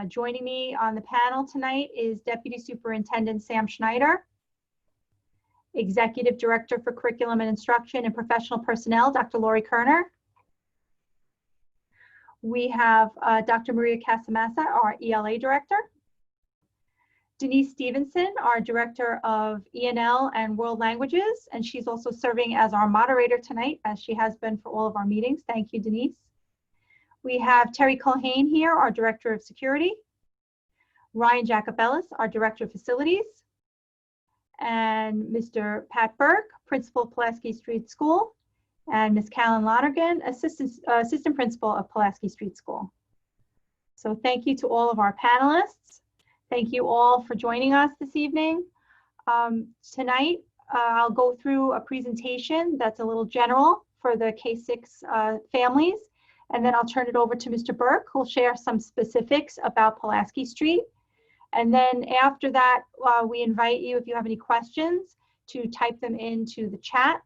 Joining me on the panel tonight is Deputy Superintendent Sam Schneider, Executive Director for Curriculum and Instruction and Professional Personnel, Dr. Lori Kerner. We have Dr. Maria Casamassa, our ELA Director. Denise Stevenson, our Director of ENL and World Languages, and she's also serving as our moderator tonight, as she has been for all of our meetings. Thank you, Denise. We have Terry Culhane here, our Director of Security. Ryan Jacobellis, our Director of Facilities. And Mr. Pat Burke, Principal of Pulaski Street School. And Ms. Callan Lonergan, Assistant Principal of Pulaski Street School. So thank you to all of our panelists. Thank you all for joining us this evening. Tonight, I'll go through a presentation that's a little general for the K-6 families. And then I'll turn it over to Mr. Burke, who'll share some specifics about Pulaski Street. And then after that, we invite you, if you have any questions, to type them into the chat.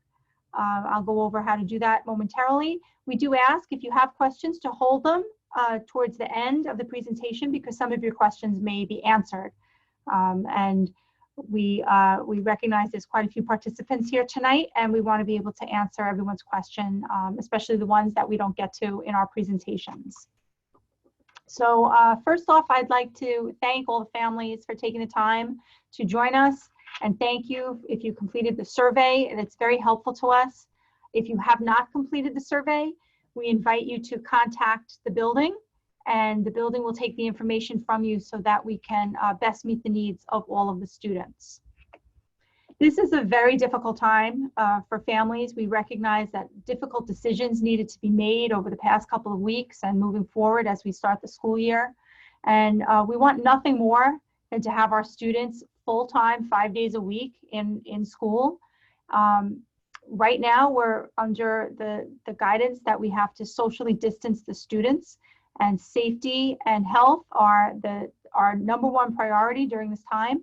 I'll go over how to do that momentarily. We do ask, if you have questions, to hold them towards the end of the presentation, because some of your questions may be answered. And we recognize there's quite a few participants here tonight, and we want to be able to answer everyone's question, especially the ones that we don't get to in our presentations. So first off, I'd like to thank all the families for taking the time to join us, and thank you if you completed the survey, and it's very helpful to us. If you have not completed the survey, we invite you to contact the building, and the building will take the information from you so that we can best meet the needs of all of the students. This is a very difficult time for families. We recognize that difficult decisions needed to be made over the past couple of weeks and moving forward as we start the school year. And we want nothing more than to have our students full-time, 5 days a week in school. Right now, we're under the guidance that we have to socially distance the students, and safety and health are our #1 priority during this time.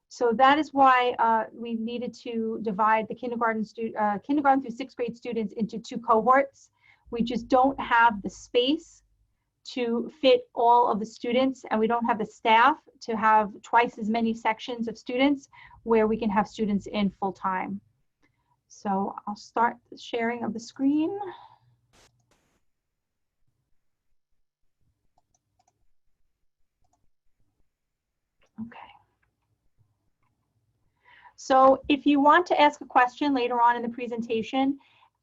So that is why we needed to divide the kindergarten through 6th grade students into 2 cohorts. We just don't have the space to fit all of the students, and we don't have the staff to have twice as many sections of students where we can have students in full time. So I'll start the sharing of the screen. Okay. So if you want to ask a question later on in the presentation,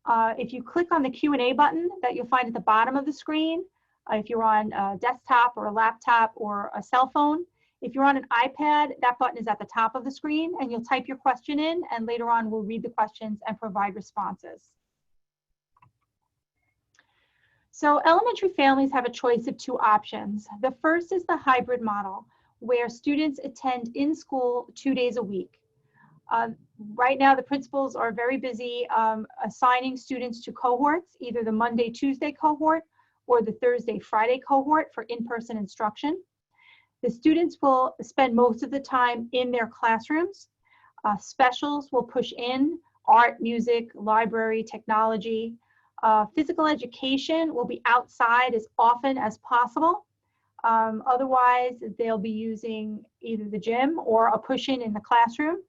if you click on the Q&A button that you'll find at the bottom of the screen, if you're on a desktop or a laptop or a cell phone, if you're on an iPad, that button is at the top of the screen, and you'll type your question in, and later on we'll read the questions and provide responses. So elementary families have a choice of 2 options. The first is the hybrid model, where students attend in school 2 days a week. Right now, the principals are very busy assigning students to cohorts, either the Monday, Tuesday cohort or the Thursday, Friday cohort for in-person instruction. The students will spend most of the time in their classrooms. Specials will push in art, music, library, technology. Physical education will be outside as often as possible. Otherwise, they'll be using either the gym or a push-in in the classroom.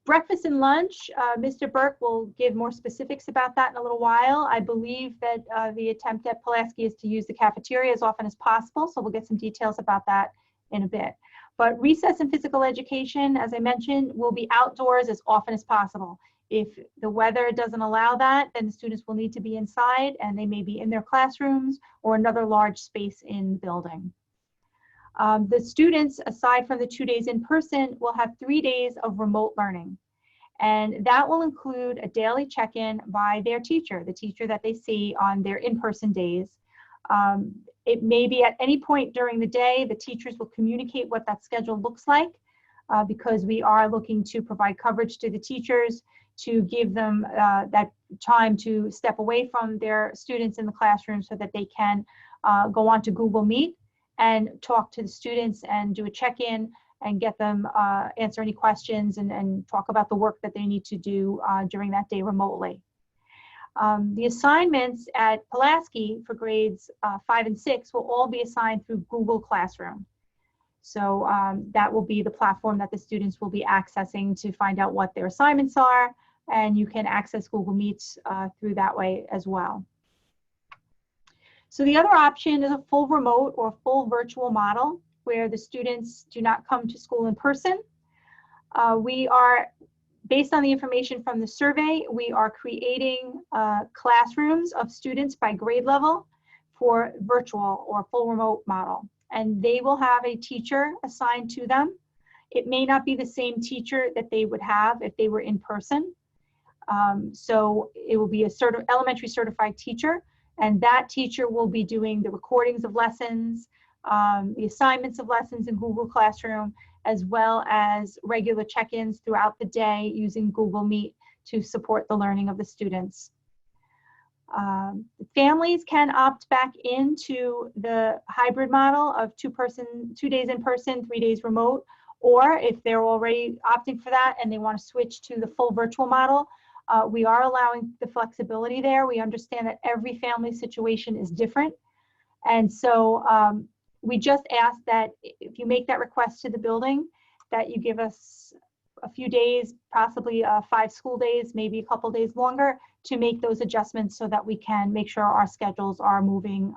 Breakfast and lunch, Mr. Burke will give more specifics about that in a little while. I believe that the attempt at Pulaski is to use the cafeteria as often as possible, so we'll get some details about that in a bit. But recess and physical education, as I mentioned, will be outdoors as often as possible. If the weather doesn't allow that, then the students will need to be inside, and they may be in their classrooms or another large space in the building. The students, aside from the 2 days in person, will have 3 days of remote learning. And that will include a daily check-in by their teacher, the teacher that they see on their in-person days. It may be at any point during the day, the teachers will communicate what that schedule looks like, because we are looking to provide coverage to the teachers to give them that time to step away from their students in the classroom so that they can go on to Google Meet and talk to the students and do a check-in and get them answer any questions and talk about the work that they need to do during that day remotely. The assignments at Pulaski for grades 5 and 6 will all be assigned through Google Classroom. So that will be the platform that the students will be accessing to find out what their assignments are, and you can access Google Meets through that way as well. So the other option is a full remote or full virtual model where the students do not come to school in person. We are, based on the information from the survey, we are creating classrooms of students by grade level for virtual or full remote model. And they will have a teacher assigned to them. It may not be the same teacher that they would have if they were in person. So it will be a elementary certified teacher, and that teacher will be doing the recordings of lessons, the assignments of lessons in Google Classroom, as well as regular check-ins throughout the day using Google Meet to support the learning of the students. Families can opt back into the hybrid model of 2 days in person, 3 days remote, or if they're already opting for that and they want to switch to the full virtual model, we are allowing the flexibility there. We understand that every family situation is different. And so we just ask that if you make that request to the building, that you give us a few days, possibly 5 school days, maybe a couple days longer, to make those adjustments so that we can make sure our schedules are moving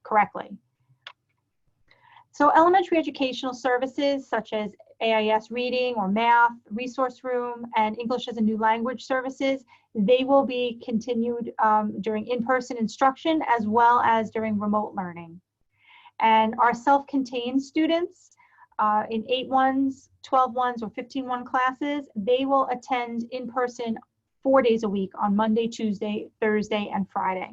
correctly. So elementary educational services such as AIS reading or math, resource room, and English as a new language services, they will be continued during in-person instruction as well as during remote learning. And our self-contained students in 8-1s, 12-1s, or 15-1 classes, they will attend in person 4 days a week on Monday, Tuesday, Thursday, and Friday.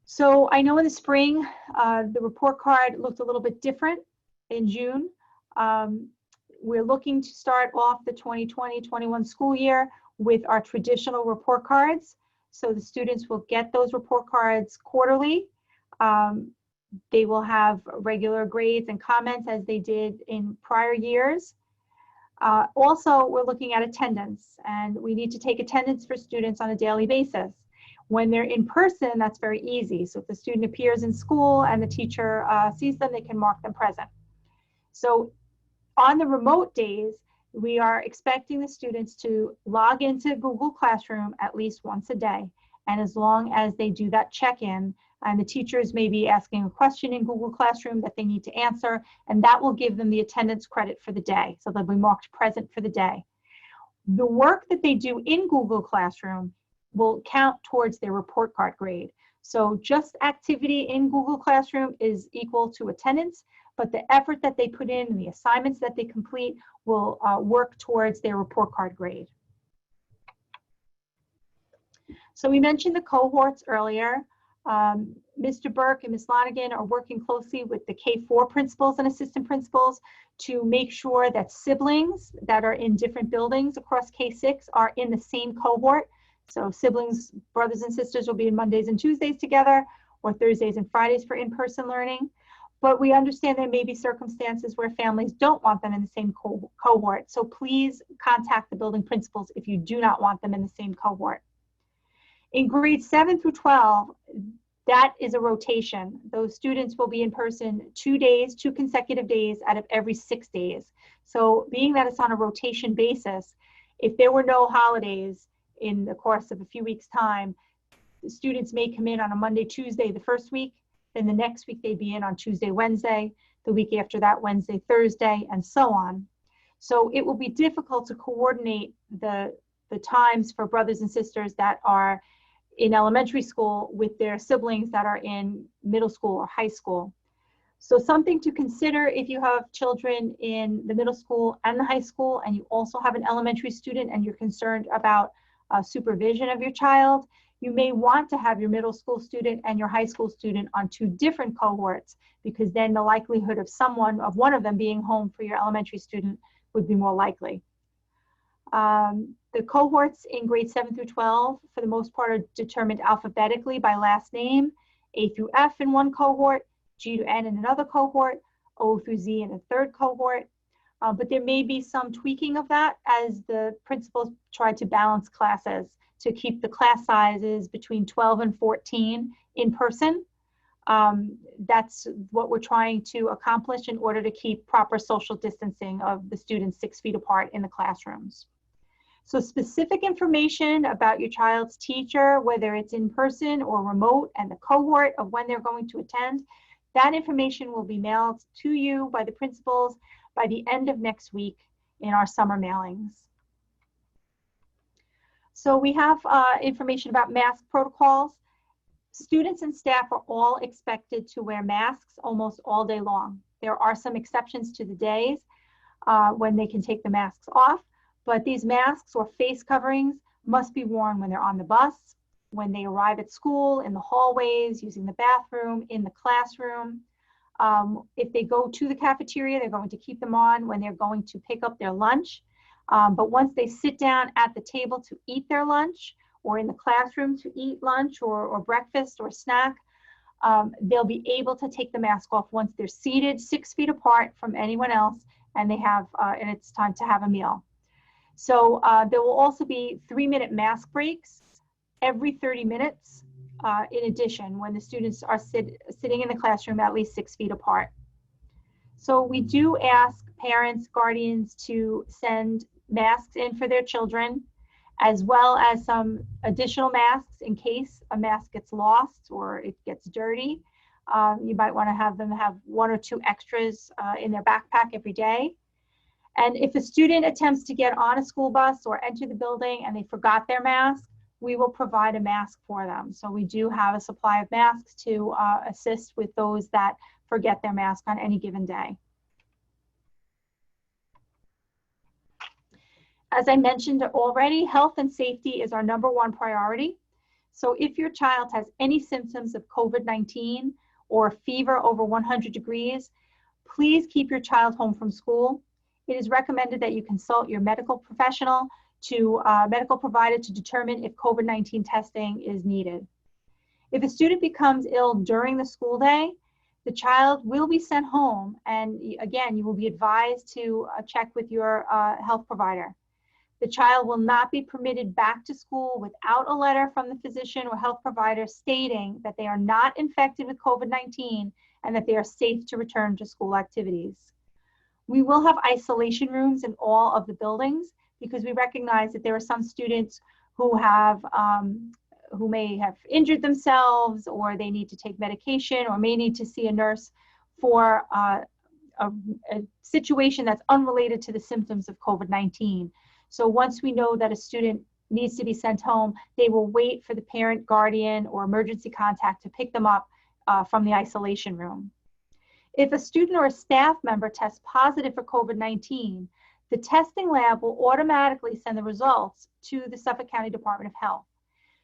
So I know in the spring, the report card looked a little bit different in June. We're looking to start off the 2020-21 school year with our traditional report cards. So the students will get those report cards quarterly. They will have regular grades and comments as they did in prior years. Also, we're looking at attendance, and we need to take attendance for students on a daily basis. When they're in person, that's very easy. So if the student appears in school and the teacher sees them, they can mark them present. So on the remote days, we are expecting the students to log into Google Classroom at least once a day. And as long as they do that check-in, and the teachers may be asking a question in Google Classroom that they need to answer, and that will give them the attendance credit for the day. So they'll be marked present for the day. The work that they do in Google Classroom will count towards their report card grade. So just activity in Google Classroom is equal to attendance, but the effort that they put in and the assignments that they complete will work towards their report card grade. So we mentioned the cohorts earlier. Mr. Burke and Ms. Lonigan are working closely with the K-4 principals and assistant principals to make sure that siblings that are in different buildings across K-6 are in the same cohort. So siblings, brothers and sisters, will be in Mondays and Tuesdays together, or Thursdays and Fridays for in-person learning. But we understand there may be circumstances where families don't want them in the same cohort. So please contact the building principals if you do not want them in the same cohort. In grades 7 through 12, that is a rotation. Those students will be in person 2 days, 2 consecutive days out of every 6 days. So being that it's on a rotation basis, if there were no holidays in the course of a few weeks' time, the students may come in on a Monday, Tuesday the first week, then the next week they'd be in on Tuesday, Wednesday, the week after that, Wednesday, Thursday, and so on. So it will be difficult to coordinate the times for brothers and sisters that are in elementary school with their siblings that are in middle school or high school. So something to consider if you have children in the middle school and the high school, and you also have an elementary student and you're concerned about supervision of your child, you may want to have your middle school student and your high school student on 2 different cohorts, because then the likelihood of one of them being home for your elementary student would be more likely. The cohorts in grades 7 through 12, for the most part, are determined alphabetically by last name. A through F in one cohort, G to N in another cohort, O through Z in a third cohort. But there may be some tweaking of that as the principals try to balance classes to keep the class sizes between 12 and 14 in person. That's what we're trying to accomplish in order to keep proper social distancing of the students 6 feet apart in the classrooms. So specific information about your child's teacher, whether it's in person or remote, and the cohort of when they're going to attend, that information will be mailed to you by the principals by the end of next week in our summer mailings. So we have information about mask protocols. Students and staff are all expected to wear masks almost all day long. There are some exceptions to the days when they can take the masks off, but these masks or face coverings must be worn when they're on the bus, when they arrive at school, in the hallways, using the bathroom, in the classroom. If they go to the cafeteria, they're going to keep them on when they're going to pick up their lunch. But once they sit down at the table to eat their lunch, or in the classroom to eat lunch or breakfast or snack, they'll be able to take the mask off once they're seated 6 feet apart from anyone else and and it's time to have a meal. So there will also be 3-minute mask breaks every 30 minutes in addition when the students are sitting in the classroom at least 6 feet apart. So we do ask parents, guardians to send masks in for their children, as well as some additional masks in case a mask gets lost or it gets dirty. You might want to have them have 1 or 2 extras in their backpack every day. And if a student attempts to get on a school bus or enter the building and they forgot their mask, we will provide a mask for them. So we do have a supply of masks to assist with those that forget their mask on any given day. As I mentioned already, health and safety is our #1 priority. So if your child has any symptoms of COVID-19 or fever over 100 degrees, please keep your child home from school. It is recommended that you consult your medical provider to determine if COVID-19 testing is needed. If a student becomes ill during the school day, the child will be sent home, and again, you will be advised to check with your health provider. The child will not be permitted back to school without a letter from the physician or health provider stating that they are not infected with COVID-19 and that they are safe to return to school activities. We will have isolation rooms in all of the buildings because we recognize that there are some students who may have injured themselves, or they need to take medication, or may need to see a nurse for a situation that's unrelated to the symptoms of COVID-19. So once we know that a student needs to be sent home, they will wait for the parent, guardian, or emergency contact to pick them up from the isolation room. If a student or a staff member tests positive for COVID-19, the testing lab will automatically send the results to the Suffolk County Department of Health.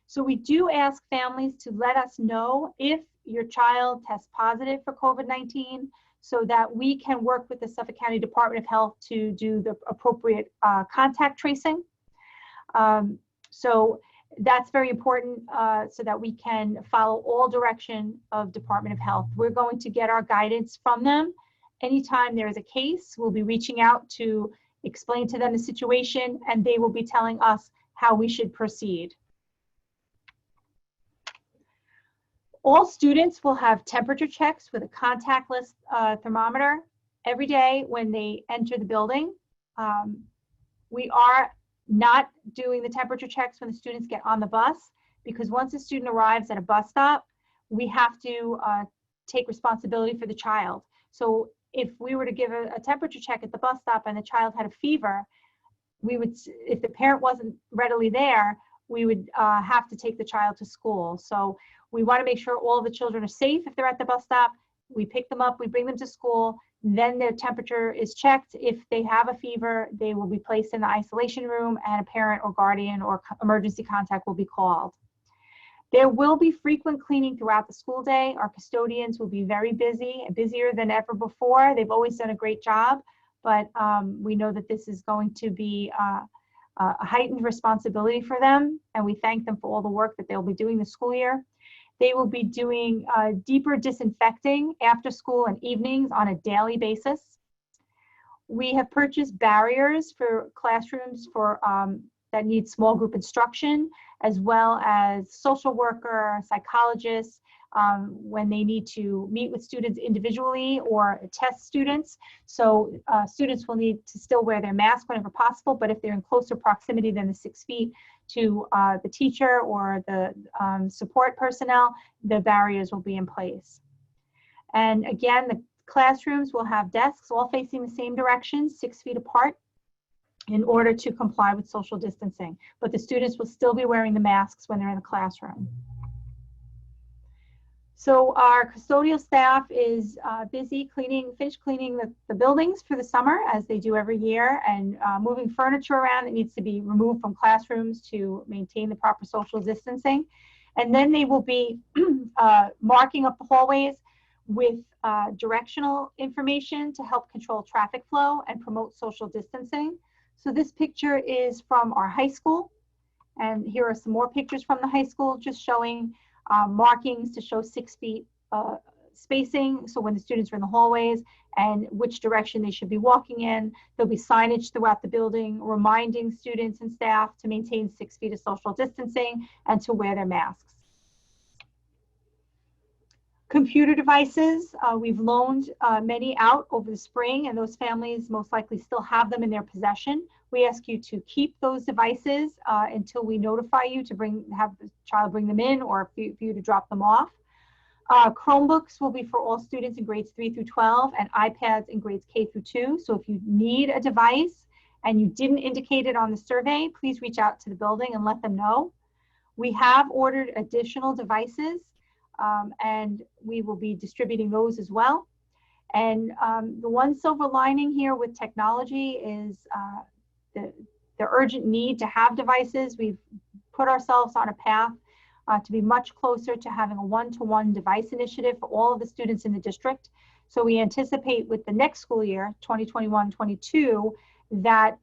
So we do ask families to let us know if your child tests positive for COVID-19 so that we can work with the Suffolk County Department of Health to do the appropriate contact tracing. So that's very important so that we can follow all direction of Department of Health. We're going to get our guidance from them. Anytime there is a case, we'll be reaching out to explain to them the situation, and they will be telling us how we should proceed. All students will have temperature checks with a contactless thermometer every day when they enter the building. We are not doing the temperature checks when the students get on the bus, because once a student arrives at a bus stop, we have to take responsibility for the child. So if we were to give a temperature check at the bus stop and the child had a fever, we would, if the parent wasn't readily there, we would have to take the child to school. So we want to make sure all the children are safe if they're at the bus stop. We pick them up, we bring them to school, then their temperature is checked. If they have a fever, they will be placed in the isolation room, and a parent or guardian or emergency contact will be called. There will be frequent cleaning throughout the school day. Our custodians will be very busy, busier than ever before. They've always done a great job, but we know that this is going to be a heightened responsibility for them, and we thank them for all the work that they'll be doing this school year. They will be doing deeper disinfecting after school and evenings on a daily basis. We have purchased barriers for classrooms for that need small group instruction, as well as social worker, psychologists, when they need to meet with students individually or test students. So students will need to still wear their mask whenever possible, but if they're in closer proximity than the 6 feet to the teacher or the support personnel, the barriers will be in place. And again, the classrooms will have desks all facing the same direction, 6 feet apart, in order to comply with social distancing. But the students will still be wearing the masks when they're in the classroom. So our custodial staff is busy finished cleaning the buildings for the summer, as they do every year, and moving furniture around that needs to be removed from classrooms to maintain the proper social distancing. And then they will be marking up the hallways with directional information to help control traffic flow and promote social distancing. So this picture is from our high school, and here are some more pictures from the high school, just showing markings to show 6 feet spacing, so when the students are in the hallways, and which direction they should be walking in. There'll be signage throughout the building reminding students and staff to maintain 6 feet of social distancing and to wear their masks. Computer devices, we've loaned many out over the spring, and those families most likely still have them in their possession. We ask you to keep those devices until we notify you to have the child bring them in, or for you to drop them off. Chromebooks will be for all students in grades 3 through 12, and iPads in grades K through 2. So if you need a device and you didn't indicate it on the survey, please reach out to the building and let them know. We have ordered additional devices, and we will be distributing those as well. And the one silver lining here with technology is the urgent need to have devices. We've put ourselves on a path to be much closer to having a one-to-one device initiative for all of the students in the district. So we anticipate with the next school year, 2021-22, that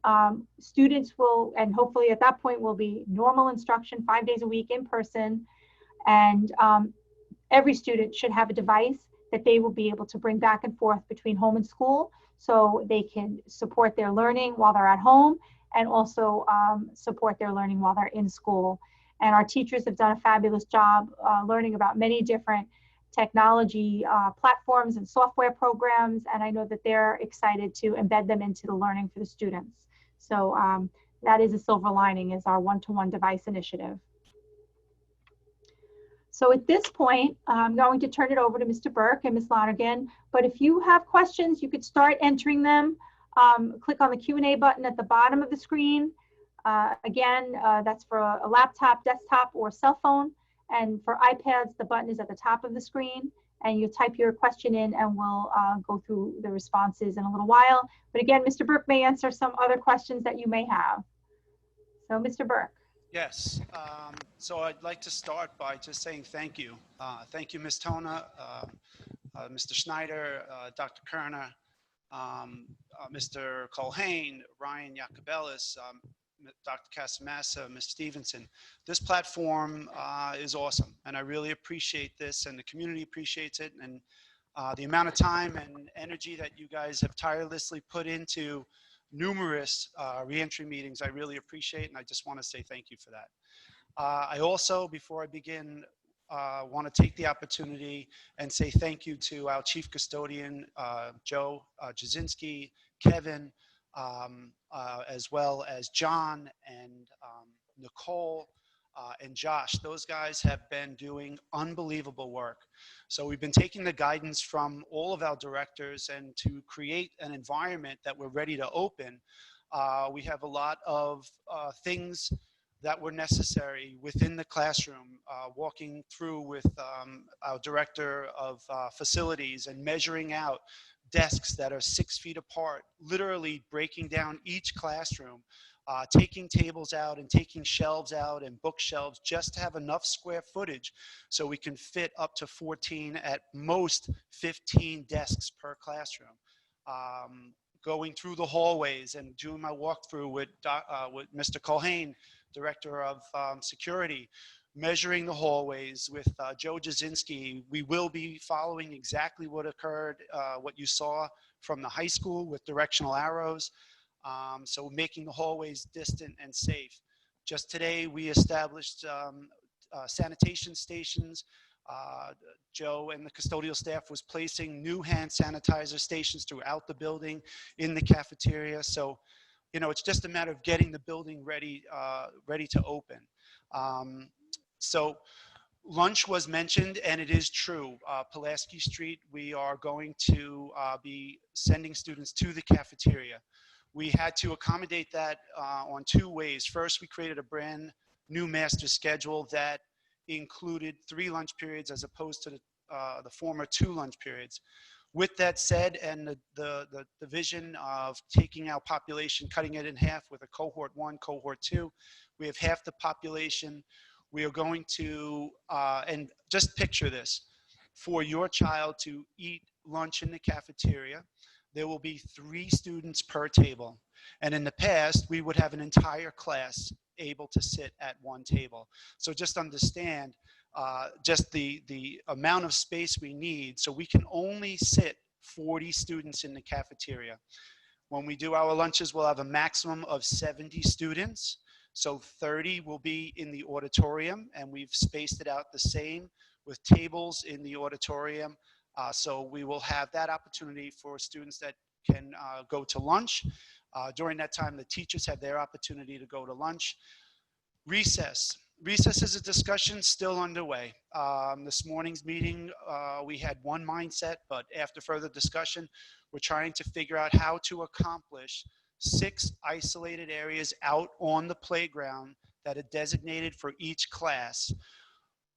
students will, and hopefully at that point will be normal instruction 5 days a week in person, and every student should have a device that they will be able to bring back and forth between home and school, so they can support their learning while they're at home, and also support their learning while they're in school. And our teachers have done a fabulous job learning about many different technology platforms and software programs, and I know that they're excited to embed them into the learning for the students. So that is a silver lining, is our one-to-one device initiative. So at this point, I'm going to turn it over to Mr. Burke and Ms. Lonergan, but if you have questions, you could start entering them. Click on the Q&A button at the bottom of the screen. Again, that's for a laptop, desktop, or cell phone. And for iPads, the button is at the top of the screen, and you type your question in, and we'll go through the responses in a little while. But again, Mr. Burke may answer some other questions that you may have. So Mr. Burke. Yes, so I'd like to start by just saying thank you. Thank you, Ms. Tona, Mr. Schneider, Dr. Kerner, Mr. Colhane, Ryan Yacobelis, Dr. Casamassa, Ms. Stevenson. This platform is awesome, and I really appreciate this, and the community appreciates it, and the amount of time and energy that you guys have tirelessly put into numerous reentry meetings, I really appreciate, and I just want to say thank you for that. I also, before I begin, want to take the opportunity and say thank you to our chief custodian, Joe Jasinski, Kevin, as well as John and Nicole and Josh. Those guys have been doing unbelievable work. So we've been taking the guidance from all of our directors, and to create an environment that we're ready to open, we have a lot of things that were necessary within the classroom, walking through with our director of facilities and measuring out desks that are 6 feet apart, literally breaking down each classroom, taking tables out and taking shelves out and bookshelves just to have enough square footage so we can fit up to 14, at most 15 desks per classroom. Going through the hallways and doing my walkthrough with Mr. Colhane, Director of Security, measuring the hallways with Joe Jasinski. We will be following exactly what occurred, what you saw from the high school with directional arrows. So making the hallways distant and safe. Just today, we established sanitation stations. Joe and the custodial staff was placing new hand sanitizer stations throughout the building in the cafeteria. So, you know, it's just a matter of getting the building ready, ready to open. So lunch was mentioned, and it is true. Pulaski Street, we are going to be sending students to the cafeteria. We had to accommodate that on two ways. First, we created a brand new master schedule that included 3 lunch periods as opposed to the former 2 lunch periods. With that said, and the vision of taking our population, cutting it in half with a cohort 1, cohort 2, we have half the population. We are going to, and just picture this, for your child to eat lunch in the cafeteria, there will be 3 students per table. And in the past, we would have an entire class able to sit at one table. So just understand just the amount of space we need. So we can only sit 40 students in the cafeteria. When we do our lunches, we'll have a maximum of 70 students. So 30 will be in the auditorium, and we've spaced it out the same with tables in the auditorium. So we will have that opportunity for students that can go to lunch. During that time, the teachers have their opportunity to go to lunch. Recess. Recess is a discussion still underway. This morning's meeting, we had one mindset, but after further discussion, we're trying to figure out how to accomplish 6 isolated areas out on the playground that are designated for each class.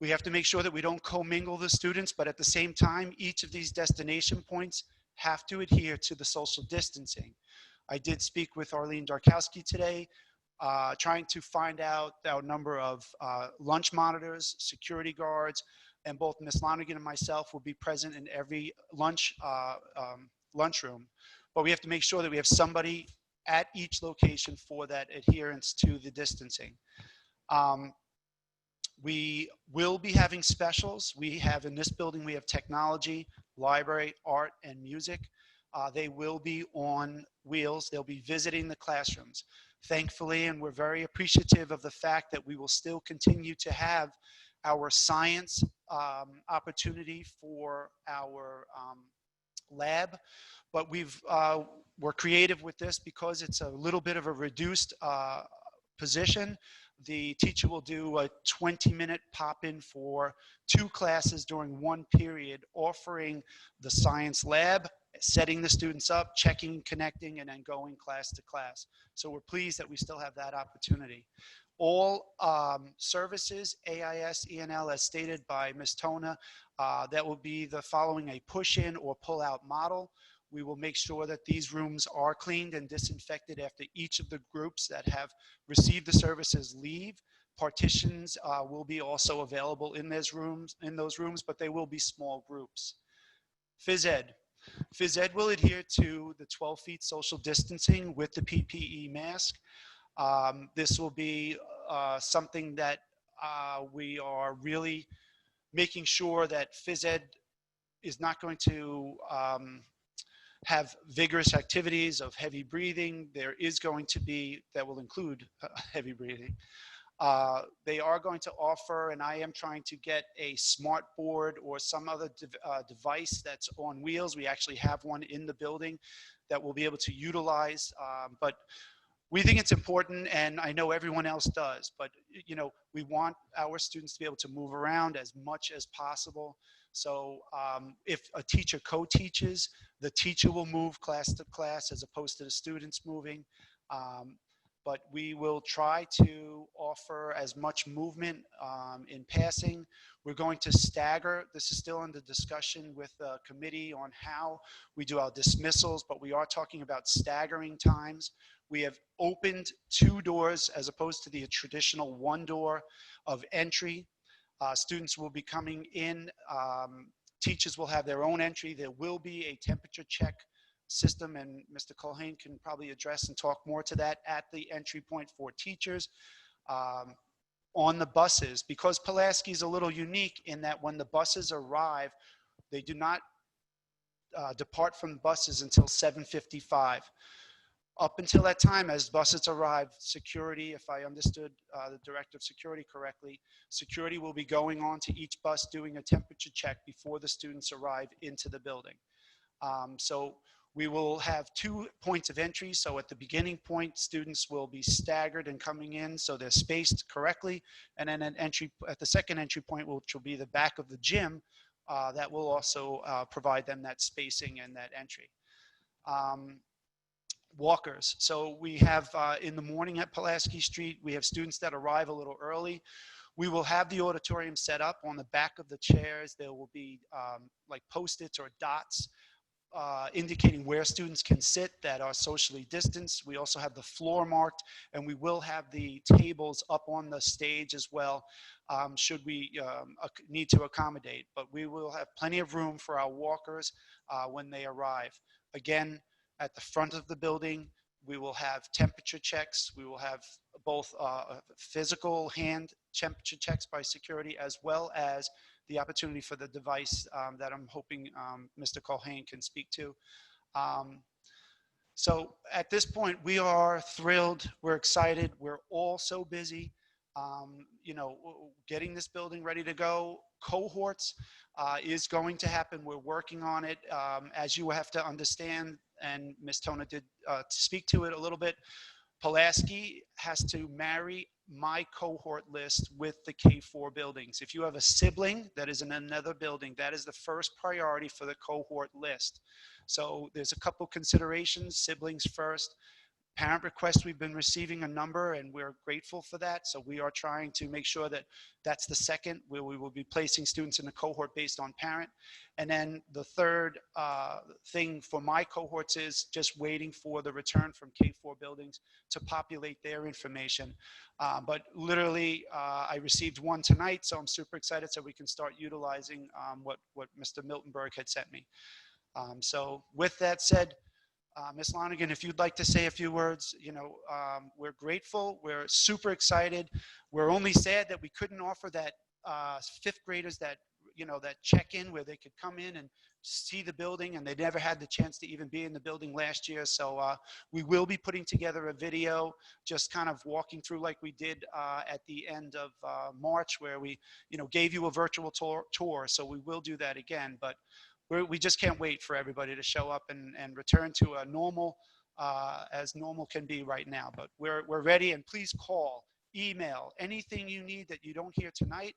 We have to make sure that we don't commingle the students, but at the same time, each of these destination points have to adhere to the social distancing. I did speak with Arlene Darkowski today, trying to find out our number of lunch monitors, security guards, and both Ms. Lonergan and myself will be present in every lunchroom. But we have to make sure that we have somebody at each location for that adherence to the distancing. We will be having specials. We have in this building, we have technology, library, art, and music. They will be on wheels. They'll be visiting the classrooms. Thankfully, and we're very appreciative of the fact that we will still continue to have our science opportunity for our lab, but we're creative with this because it's a little bit of a reduced position. The teacher will do a 20-minute pop-in for 2 classes during one period, offering the science lab, setting the students up, checking, connecting, and then going class to class. So we're pleased that we still have that opportunity. All services, AIS, ENL, as stated by Ms. Tona, that will be the following a push-in or pull-out model. We will make sure that these rooms are cleaned and disinfected after each of the groups that have received the services leave. Partitions will be also available in those rooms, but they will be small groups. Phys ed. Phys ed will adhere to the 12 feet social distancing with the PPE mask. This will be something that we are really making sure that phys ed is not going to have vigorous activities of heavy breathing. There is going to be, that will include heavy breathing. They are going to offer, and I am trying to get a smart board or some other device that's on wheels. We actually have one in the building that we'll be able to utilize, but we think it's important, and I know everyone else does, but you know, we want our students to be able to move around as much as possible. So if a teacher co-teaches, the teacher will move class to class as opposed to the students moving. But we will try to offer as much movement in passing. We're going to stagger. This is still under discussion with the committee on how we do our dismissals, but we are talking about staggering times. We have opened 2 doors as opposed to the traditional 1 door of entry. Students will be coming in. Teachers will have their own entry. There will be a temperature check system, and Mr. Culhane can probably address and talk more to that at the entry point for teachers. on the buses, because Pulaski is a little unique in that when the buses arrive, they do not depart from the buses until 7:55. Up until that time, as buses arrive, security, if I understood the director of security correctly, security will be going on to each bus doing a temperature check before the students arrive into the building. So we will have 2 points of entry. So at the beginning point, students will be staggered and coming in, so they're spaced correctly. And then at the second entry point, which will be the back of the gym, that will also provide them that spacing and that entry. Walkers. So we have in the morning at Pulaski Street, we have students that arrive a little early. We will have the auditorium set up. On the back of the chairs, there will be like Post-its or dots indicating where students can sit that are socially distanced. We also have the floor marked, and we will have the tables up on the stage as well, should we need to accommodate. But we will have plenty of room for our walkers when they arrive. Again, at the front of the building, we will have temperature checks. We will have both physical hand temperature checks by security, as well as the opportunity for the device that I'm hoping Mr. Colhane can speak to. So at this point, we are thrilled. We're excited. We're all so busy, you know, getting this building ready to go. Cohorts is going to happen. We're working on it. As you have to understand, and Ms. Tona did speak to it a little bit, Pulaski has to marry my cohort list with the K4 buildings. If you have a sibling that is in another building, that is the first priority for the cohort list. So there's a couple considerations: siblings first. Parent requests, we've been receiving a number, and we're grateful for that. So we are trying to make sure that that's the second, where we will be placing students in the cohort based on parent. And then the third thing for my cohorts is just waiting for the return from K4 buildings to populate their information. But literally, I received one tonight, so I'm super excited, so we can start utilizing what Mr. Miltenberg had sent me. So with that said, Ms. Lonigan, if you'd like to say a few words, you know, we're grateful. We're super excited. We're only sad that we couldn't offer that fifth graders that, you know, that check-in where they could come in and see the building, and they never had the chance to even be in the building last year. So we will be putting together a video, just kind of walking through like we did at the end of March, where we, you know, gave you a virtual tour. So we will do that again, but we just can't wait for everybody to show up and return to a normal, as normal can be right now. But we're ready, and please call, email, anything you need that you don't hear tonight,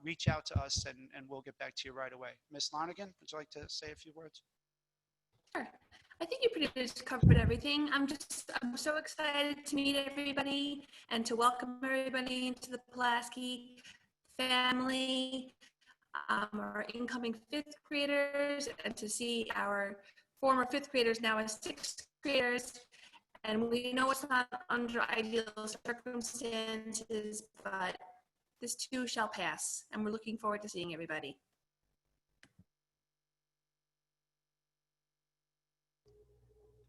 reach out to us, and we'll get back to you right away. Ms. Lonigan, would you like to say a few words? Sure. I think you pretty much covered everything. I'm so excited to meet everybody and to welcome everybody into the Pulaski family. Our incoming fifth graders, and to see our former fifth graders now as sixth graders. And we know it's not under ideal circumstances, but this too shall pass. And we're looking forward to seeing everybody.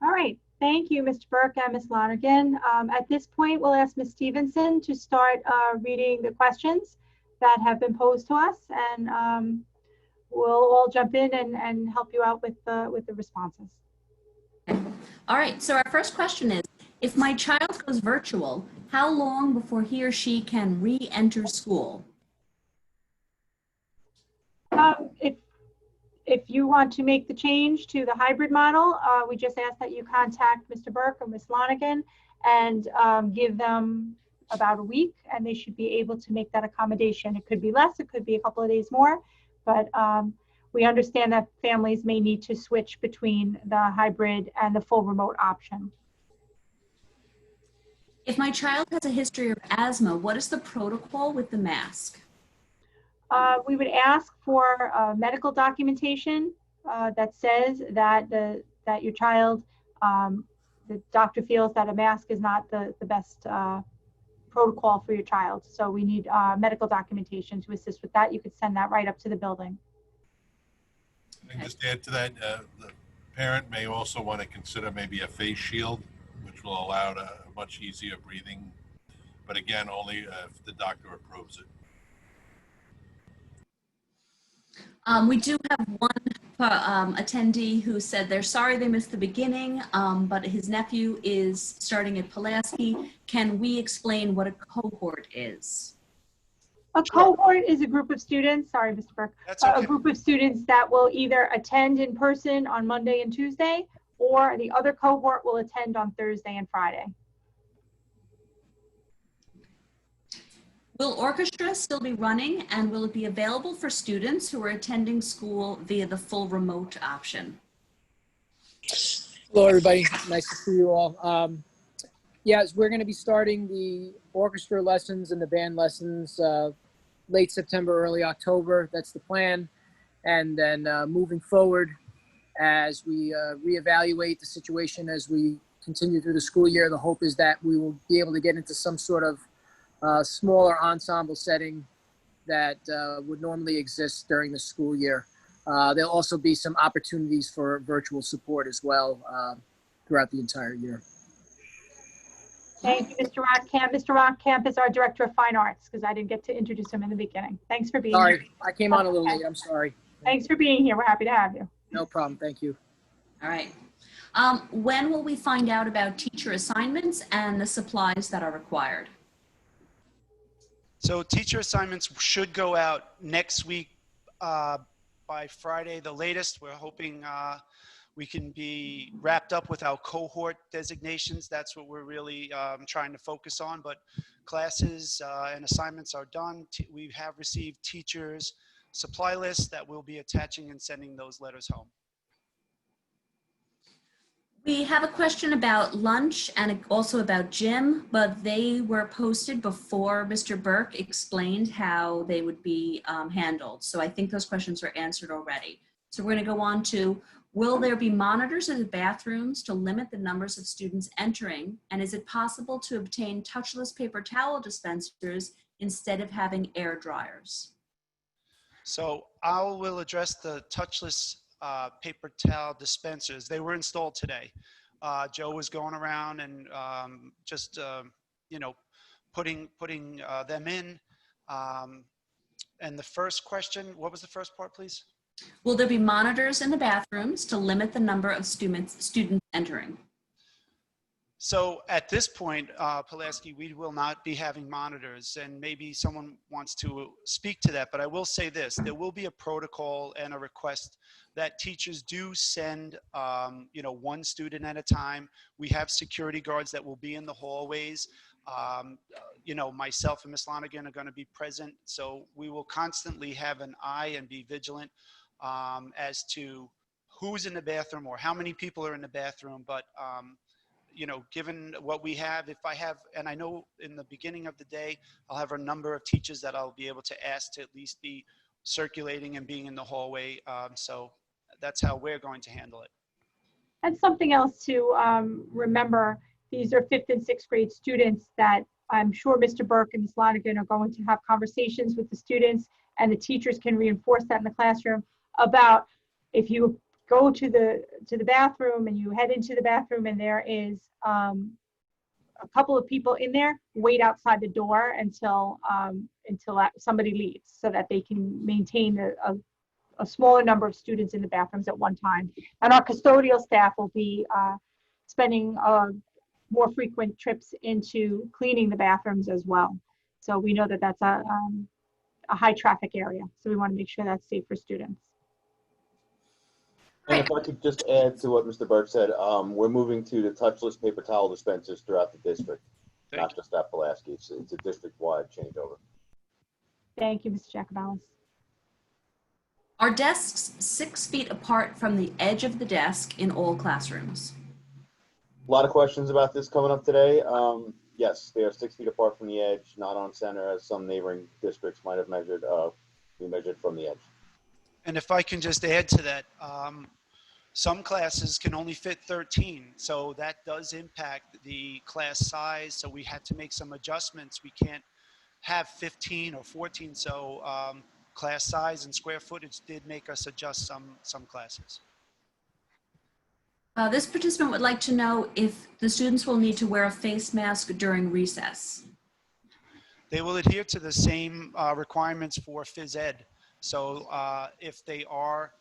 All right, thank you, Mr. Burke and Ms. Lonergan. At this point, we'll ask Ms. Stevenson to start reading the questions that have been posed to us, and we'll all jump in and help you out with the responses. All right, so our first question is, if my child goes virtual, how long before he or she can re-enter school? If you want to make the change to the hybrid model, we just ask that you contact Mr. Burke or Ms. Lonergan and give them about a week, and they should be able to make that accommodation. It could be less, it could be a couple of days more, but we understand that families may need to switch between the hybrid and the full remote option. If my child has a history of asthma, what is the protocol with the mask? We would ask for medical documentation that says that that your child, the doctor feels that a mask is not the best protocol for your child. So we need medical documentation to assist with that. You could send that right up to the building. And just add to that, the parent may also want to consider maybe a face shield, which will allow a much easier breathing. but again, only if the doctor approves it. We do have one attendee who said they're sorry they missed the beginning, but his nephew is starting at Pulaski. Can we explain what a cohort is? A cohort is a group of students, sorry, Mr. Burke, That's okay. a group of students that will either attend in person on Monday and Tuesday, or the other cohort will attend on Thursday and Friday. Will orchestra still be running, and will it be available for students who are attending school via the full remote option? Hello, everybody. Nice to see you all. Yes, we're going to be starting the orchestra lessons and the band lessons late September, early October. That's the plan. And then moving forward, as we reevaluate the situation as we continue through the school year, the hope is that we will be able to get into some sort of smaller ensemble setting that would normally exist during the school year. There'll also be some opportunities for virtual support as well throughout the entire year. Thank you, Mr. Rothkamp. Mr. Rothkamp is our Director of Fine Arts, because I didn't get to introduce him in the beginning. Thanks for being here. Sorry, I came on a little late. I'm sorry. Thanks for being here. We're happy to have you. No problem. Thank you. All right. When will we find out about teacher assignments and the supplies that are required? So teacher assignments should go out next week by Friday, the latest. We're hoping we can be wrapped up with our cohort designations. That's what we're really trying to focus on. But classes and assignments are done. We have received teachers' supply lists that we'll be attaching and sending those letters home. We have a question about lunch and also about gym, but they were posted before Mr. Burke explained how they would be handled. So I think those questions were answered already. So we're going to go on to, will there be monitors in the bathrooms to limit the numbers of students entering? And is it possible to obtain touchless paper towel dispensers instead of having air dryers? So I will address the touchless paper towel dispensers. They were installed today. Joe was going around and just you know, putting them in. And the first question, what was the first part, please? Will there be monitors in the bathrooms to limit the number of students entering? So at this point, Pulaski, we will not be having monitors, and maybe someone wants to speak to that, but I will say this, there will be a protocol and a request that teachers do send, you know, one student at a time. We have security guards that will be in the hallways. You know, myself and Ms. Lonergan are going to be present, so we will constantly have an eye and be vigilant as to who's in the bathroom or how many people are in the bathroom, but you know, given what we have, if I have, and I know in the beginning of the day, I'll have a number of teachers that I'll be able to ask to at least be circulating and being in the hallway. So that's how we're going to handle it. And something else to remember, these are 5th and 6th grade students that I'm sure Mr. Burke and Ms. Lonergan are going to have conversations with the students, and the teachers can reinforce that in the classroom about if you go to the bathroom and you head into the bathroom and there is a couple of people in there, wait outside the door until somebody leaves, so that they can maintain a smaller number of students in the bathrooms at one time. And our custodial staff will be spending more frequent trips into cleaning the bathrooms as well. So we know that that's a high traffic area, so we want to make sure that's safe for students. And if I could just add to what Mr. Burke said, we're moving to the touchless paper towel dispensers throughout the district, not just at Pulaski. It's a district-wide changeover. Thank you, Mr. Jacobalis. Are desks 6 feet apart from the edge of the desk in all classrooms? A lot of questions about this coming up today. Yes, they are 6 feet apart from the edge, not on center, as some neighboring districts might have measured. We measured from the edge. And if I can just add to that, some classes can only fit 13, so that does impact the class size. So we had to make some adjustments. We can't have 15 or 14, so class size and square footage did make us adjust some classes. This participant would like to know if the students will need to wear a face mask during recess. They will adhere to the same requirements for phys ed. So if they are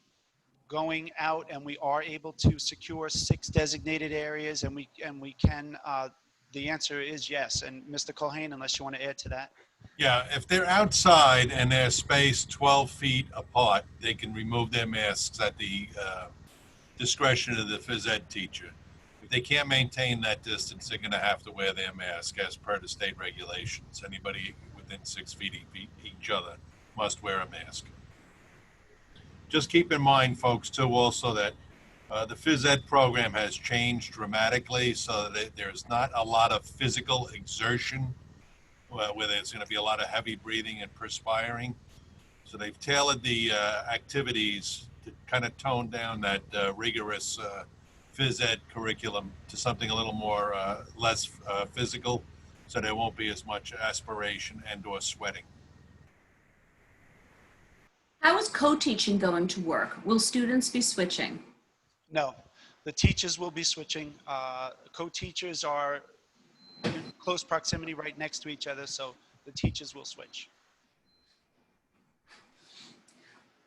going out and we are able to secure 6 designated areas and we can, the answer is yes. And Mr. Culhane, unless you want to add to that. Yeah, if they're outside and they're spaced 12 feet apart, they can remove their masks at the discretion of the phys ed teacher. If they can't maintain that distance, they're going to have to wear their mask as per the state regulations. Anybody within 6 feet of each other must wear a mask. Just keep in mind, folks, too, also that the phys ed program has changed dramatically, so that there's not a lot of physical exertion where there's going to be a lot of heavy breathing and perspiring. So they've tailored the activities to kind of tone down that rigorous phys ed curriculum to something a little more less physical, so there won't be as much aspiration and or sweating. How is co-teaching going to work? Will students be switching? No, the teachers will be switching. Co-teachers are in close proximity right next to each other, so the teachers will switch.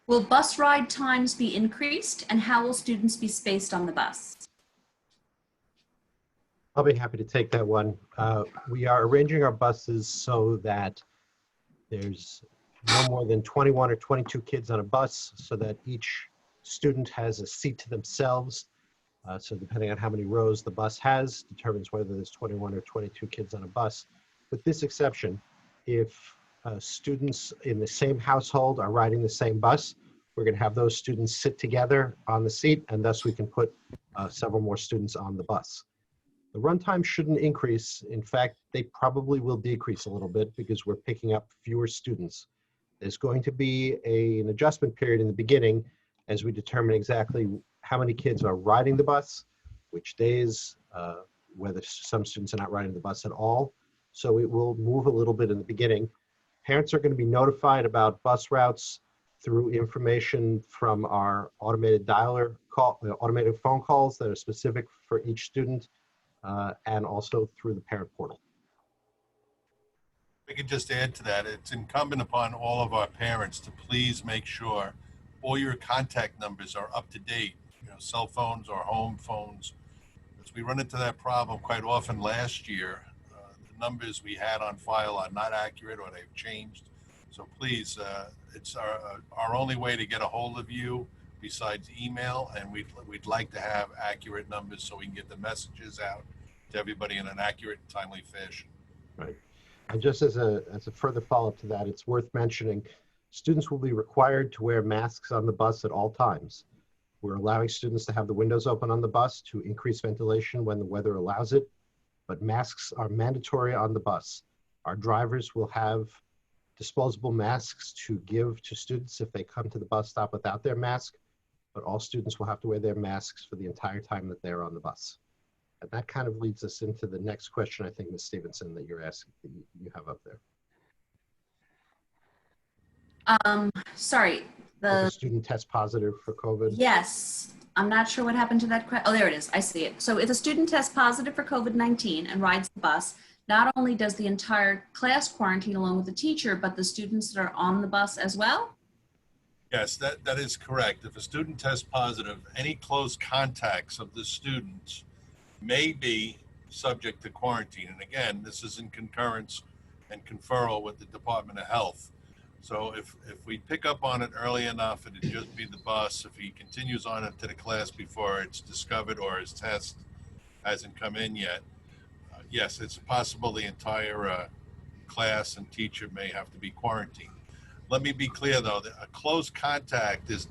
Will bus ride times be increased, and how will students be spaced on the bus? I'll be happy to take that one. We are arranging our buses so that there's no more than 21 or 22 kids on a bus, so that each student has a seat to themselves. So depending on how many rows the bus has, determines whether there's 21 or 22 kids on a bus. With this exception, if students in the same household are riding the same bus, we're going to have those students sit together on the seat, and thus we can put several more students on the bus. The runtime shouldn't increase. In fact, they probably will decrease a little bit because we're picking up fewer students. There's going to be an adjustment period in the beginning as we determine exactly how many kids are riding the bus, which days, whether some students are not riding the bus at all. So it will move a little bit in the beginning. Parents are going to be notified about bus routes through information from our automated dialer call, automated phone calls that are specific for each student, and also through the parent portal. We could just add to that, it's incumbent upon all of our parents to please make sure all your contact numbers are up to date, cell phones or home phones. As we run into that problem quite often last year, the numbers we had on file are not accurate or they've changed. So please, it's our only way to get a hold of you besides email, and we'd like to have accurate numbers so we can get the messages out to everybody in an accurate and timely fashion. Right. And just as a further follow-up to that, it's worth mentioning, students will be required to wear masks on the bus at all times. We're allowing students to have the windows open on the bus to increase ventilation when the weather allows it, but masks are mandatory on the bus. Our drivers will have disposable masks to give to students if they come to the bus stop without their mask, but all students will have to wear their masks for the entire time that they're on the bus. And that kind of leads us into the next question, I think, Ms. Stevenson, that you're asking, that you have up there. Sorry, If a student tests positive for COVID? Yes, I'm not sure what happened to that. Oh, there it is. I see it. So if a student tests positive for COVID-19 and rides the bus, not only does the entire class quarantine along with the teacher, but the students that are on the bus as well? Yes, that is correct. If a student tests positive, any close contacts of the students may be subject to quarantine. And again, this is in concurrence and conferral with the Department of Health. So if we pick up on it early enough, it'd just be the bus. If he continues on into the class before it's discovered or his test hasn't come in yet, yes, it's possible the entire class and teacher may have to be quarantined. Let me be clear, though, that a close contact is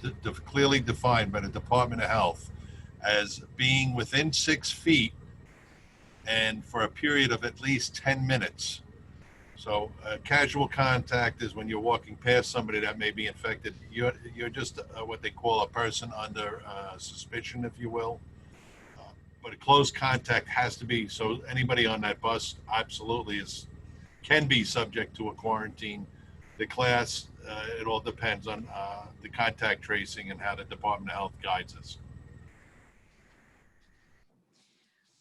clearly defined by the Department of Health as being within 6 feet and for a period of at least 10 minutes. So casual contact is when you're walking past somebody that may be infected. You're just what they call a person under suspicion, if you will. But a close contact has to be, so anybody on that bus absolutely can be subject to a quarantine. The class, it all depends on the contact tracing and how the Department of Health guides us.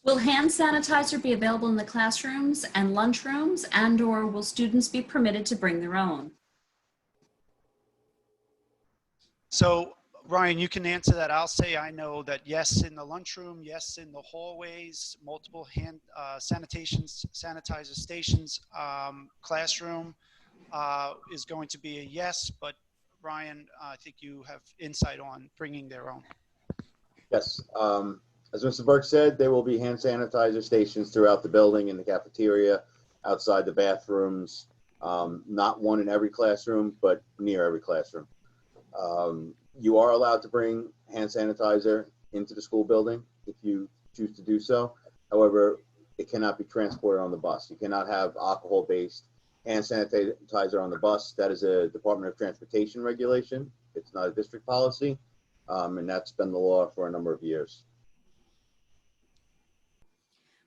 Will hand sanitizer be available in the classrooms and lunchrooms, and/or will students be permitted to bring their own? So Ryan, you can answer that. I'll say I know that yes in the lunchroom, yes in the hallways, multiple hand sanitizer stations, classroom is going to be a yes, but Ryan, I think you have insight on bringing their own. Yes. As Mr. Burke said, there will be hand sanitizer stations throughout the building, in the cafeteria, outside the bathrooms, not one in every classroom, but near every classroom. You are allowed to bring hand sanitizer into the school building if you choose to do so. However, it cannot be transported on the bus. You cannot have alcohol-based hand sanitizer on the bus. That is a Department of Transportation regulation. It's not a district policy, and that's been the law for a number of years.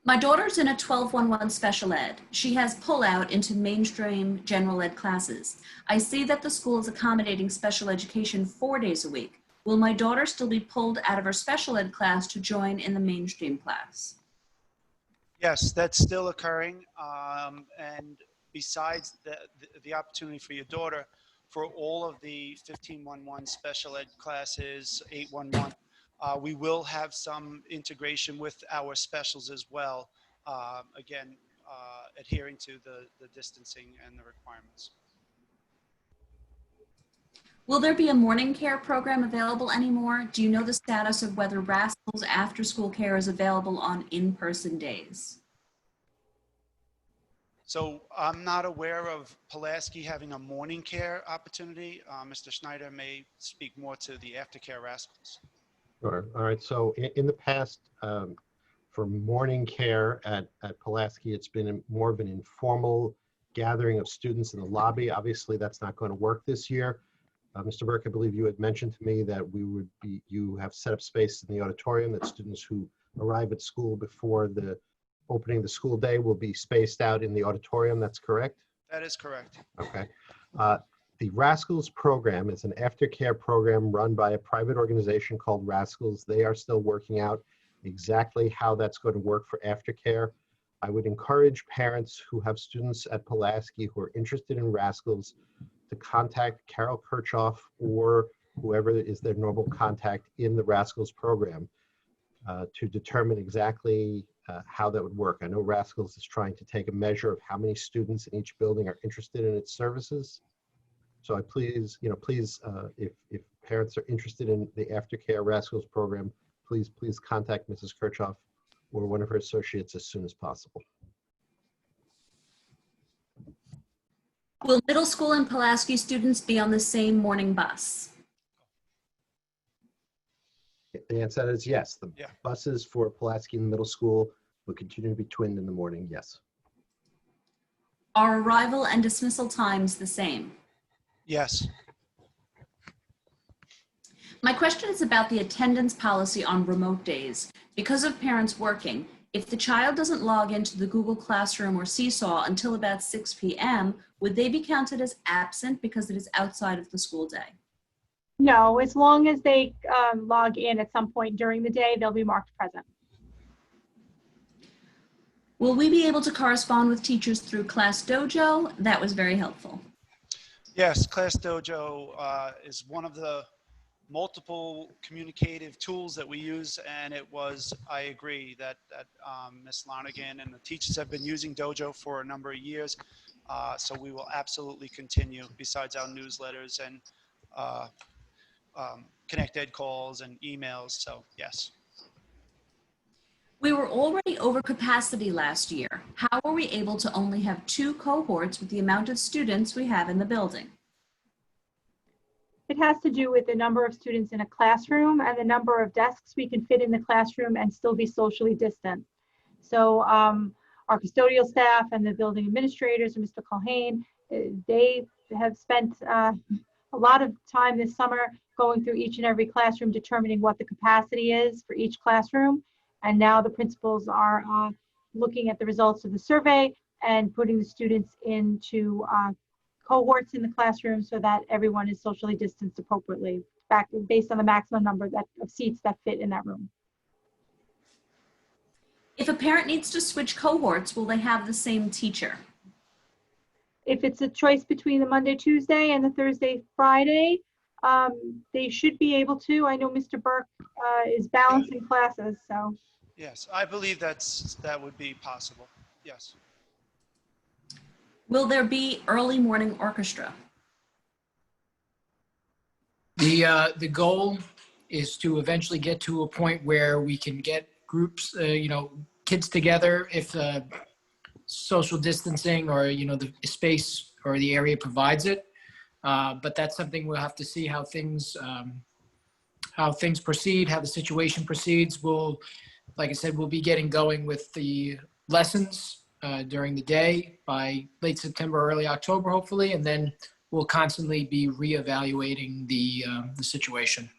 My daughter's in a 12-1-1 special ed. She has pullout into mainstream general ed classes. I see that the school is accommodating special education 4 days a week. Will my daughter still be pulled out of her special ed class to join in the mainstream class? Yes, that's still occurring. And besides the opportunity for your daughter, for all of the 1511 special ed classes, 811, we will have some integration with our specials as well. Again, adhering to the distancing and the requirements. Will there be a morning care program available anymore? Do you know the status of whether Rascals after school care is available on in-person days? So I'm not aware of Pulaski having a morning care opportunity. Mr. Schneider may speak more to the aftercare Rascals. Sure. All right. So in the past, for morning care at Pulaski, it's been more of an informal gathering of students in the lobby. Obviously, that's not going to work this year. Mr. Burke, I believe you had mentioned to me that you have set up space in the auditorium, that students who arrive at school before the opening of the school day will be spaced out in the auditorium. That's correct? That is correct. Okay. The Rascals program is an aftercare program run by a private organization called Rascals. They are still working out exactly how that's going to work for aftercare. I would encourage parents who have students at Pulaski who are interested in Rascals to contact Carol Kirchhoff or whoever is their normal contact in the Rascals program to determine exactly how that would work. I know Rascals is trying to take a measure of how many students in each building are interested in its services. So please, if parents are interested in the aftercare Rascals program, please contact Mrs. Kirchhoff or one of her associates as soon as possible. Will middle school and Pulaski students be on the same morning bus? The answer is yes. The Yeah. buses for Pulaski and middle school will continue to be twinned in the morning, yes. Are arrival and dismissal times the same? Yes. My question is about the attendance policy on remote days. Because of parents working, if the child doesn't log into the Google Classroom or Seesaw until about 6 p.m., would they be counted as absent because it is outside of the school day? No, as long as they log in at some point during the day, they'll be marked present. Will we be able to correspond with teachers through Class Dojo? That was very helpful. Yes, Class Dojo is one of the multiple communicative tools that we use, and I agree that Ms. Lonigan and the teachers have been using Dojo for a number of years, so we will absolutely continue besides our newsletters and Connect Ed calls and emails, so yes. We were already over capacity last year. How were we able to only have 2 cohorts with the amount of students we have in the building? It has to do with the number of students in a classroom and the number of desks we can fit in the classroom and still be socially distant. So our custodial staff and the building administrators, and Mr. Culhane, they have spent a lot of time this summer going through each and every classroom, determining what the capacity is for each classroom. And now the principals are looking at the results of the survey and putting the students into cohorts in the classroom so that everyone is socially distanced appropriately, based on the maximum number of seats that fit in that room. If a parent needs to switch cohorts, will they have the same teacher? If it's a choice between the Monday, Tuesday and the Thursday, Friday, they should be able to. I know Mr. Burke is balancing classes, so. Yes, I believe that would be possible. Yes. Will there be early morning orchestra? The goal is to eventually get to a point where we can get groups, kids together if social distancing or, the space or the area provides it. But that's something we'll have to see how things proceed, how the situation proceeds. Like I said, we'll be getting going with the lessons during the day by late September, early October, hopefully, and then we'll constantly be reevaluating the situation.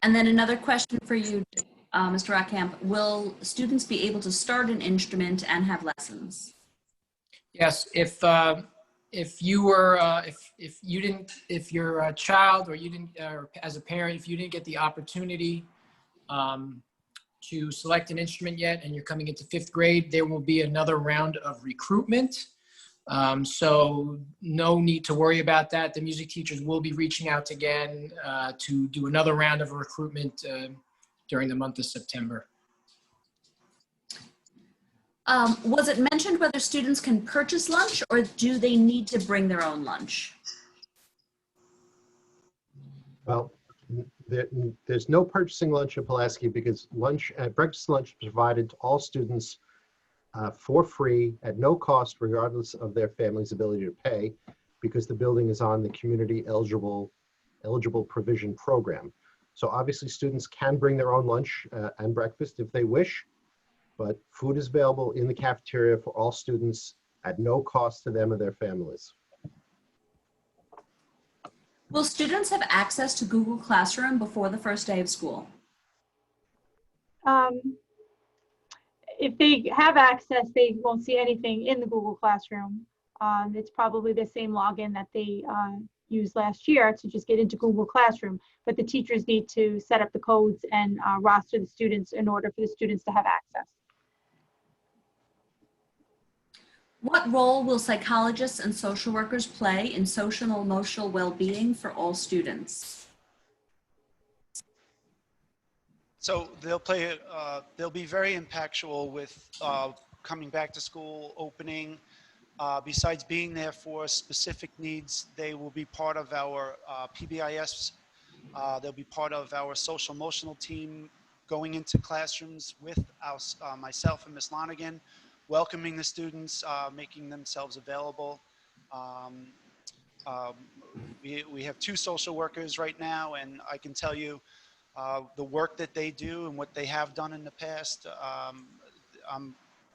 And then another question for you, Mr. Rockamp. Will students be able to start an instrument and have lessons? Yes, if you're a child or you didn't, or as a parent, if you didn't get the opportunity to select an instrument yet and you're coming into 5th grade, there will be another round of recruitment. So no need to worry about that. The music teachers will be reaching out again to do another round of recruitment during the month of September. Was it mentioned whether students can purchase lunch or do they need to bring their own lunch? Well, there's no purchasing lunch at Pulaski because breakfast lunch is provided to all students for free at no cost, regardless of their family's ability to pay, because the building is on the community eligible provision program. So obviously students can bring their own lunch and breakfast if they wish, but food is available in the cafeteria for all students at no cost to them or their families. Will students have access to Google Classroom before the first day of school? If they have access, they won't see anything in the Google Classroom. It's probably the same login that they used last year to just get into Google Classroom, but the teachers need to set up the codes and roster the students in order for the students to have access. What role will psychologists and social workers play in social and emotional well-being for all students? So they'll be very impactful with coming back to school, opening. Besides being there for specific needs, they will be part of our PBIS. They'll be part of our social emotional team going into classrooms with myself and Ms. Lonigan, welcoming the students, making themselves available. We have 2 social workers right now, and I can tell you the work that they do and what they have done in the past.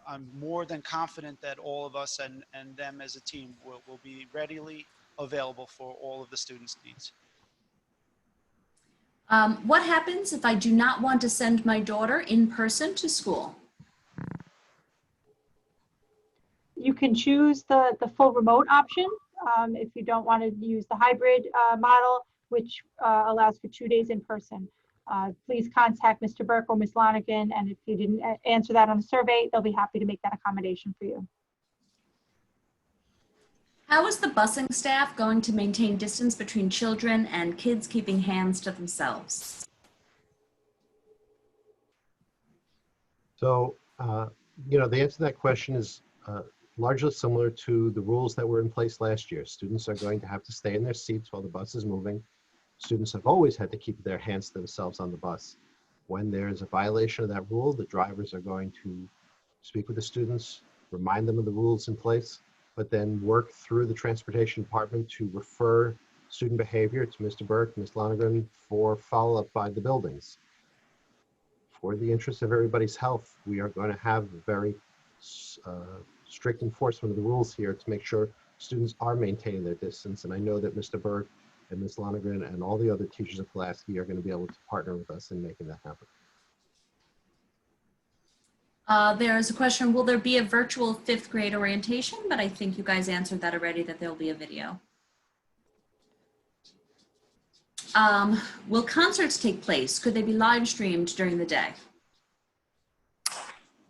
I'm more than confident that all of us and them as a team will be readily available for all of the students' needs. What happens if I do not want to send my daughter in person to school? You can choose the full remote option if you don't want to use the hybrid model, which allows for 2 days in person. Please contact Mr. Burke or Ms. Lonigan, and if you didn't answer that on the survey, they'll be happy to make that accommodation for you. How is the busing staff going to maintain distance between children and kids keeping hands to themselves? So, the answer to that question is largely similar to the rules that were in place last year. Students are going to have to stay in their seats while the bus is moving. Students have always had to keep their hands to themselves on the bus. When there is a violation of that rule, the drivers are going to speak with the students, remind them of the rules in place, but then work through the transportation department to refer student behavior to Mr. Burke, Ms. Lonigan for follow-up by the buildings. For the interest of everybody's health, we are going to have very strict enforcement of the rules here to make sure students are maintaining their distance. And I know that Mr. Burke and Ms. Lonigan and all the other teachers at Pulaski are going to be able to partner with us in making that happen. There is a question, will there be a virtual 5th grade orientation? But I think you guys answered that already, that there'll be a video. Will concerts take place? Could they be live streamed during the day?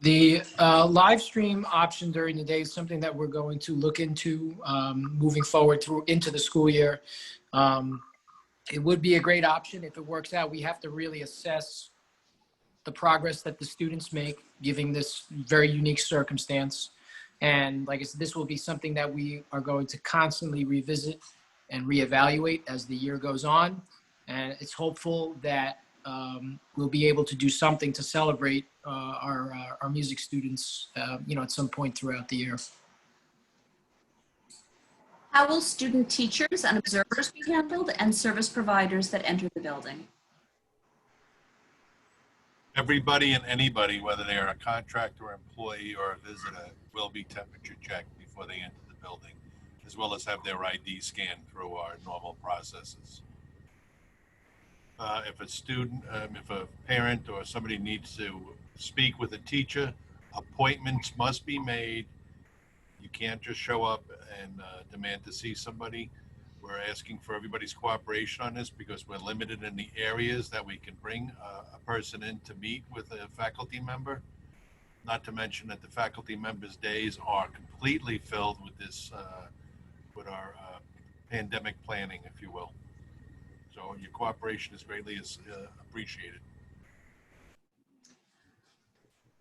The live stream option during the day is something that we're going to look into moving forward through into the school year. It would be a great option if it works out. We have to really assess the progress that the students make, given this very unique circumstance. And like I said, this will be something that we are going to constantly revisit and reevaluate as the year goes on. And it's hopeful that we'll be able to do something to celebrate our music students, at some point throughout the year. How will student teachers and observers be handled and service providers that enter the building? Everybody and anybody, whether they are a contractor, employee, or a visitor, will be temperature checked before they enter the building, as well as have their ID scanned through our normal processes. If a student, if a parent or somebody needs to speak with a teacher, appointments must be made. You can't just show up and demand to see somebody. We're asking for everybody's cooperation on this because we're limited in the areas that we can bring a person in to meet with a faculty member. Not to mention that the faculty members' days are completely filled with this, with our pandemic planning, if you will. So your cooperation is greatly appreciated.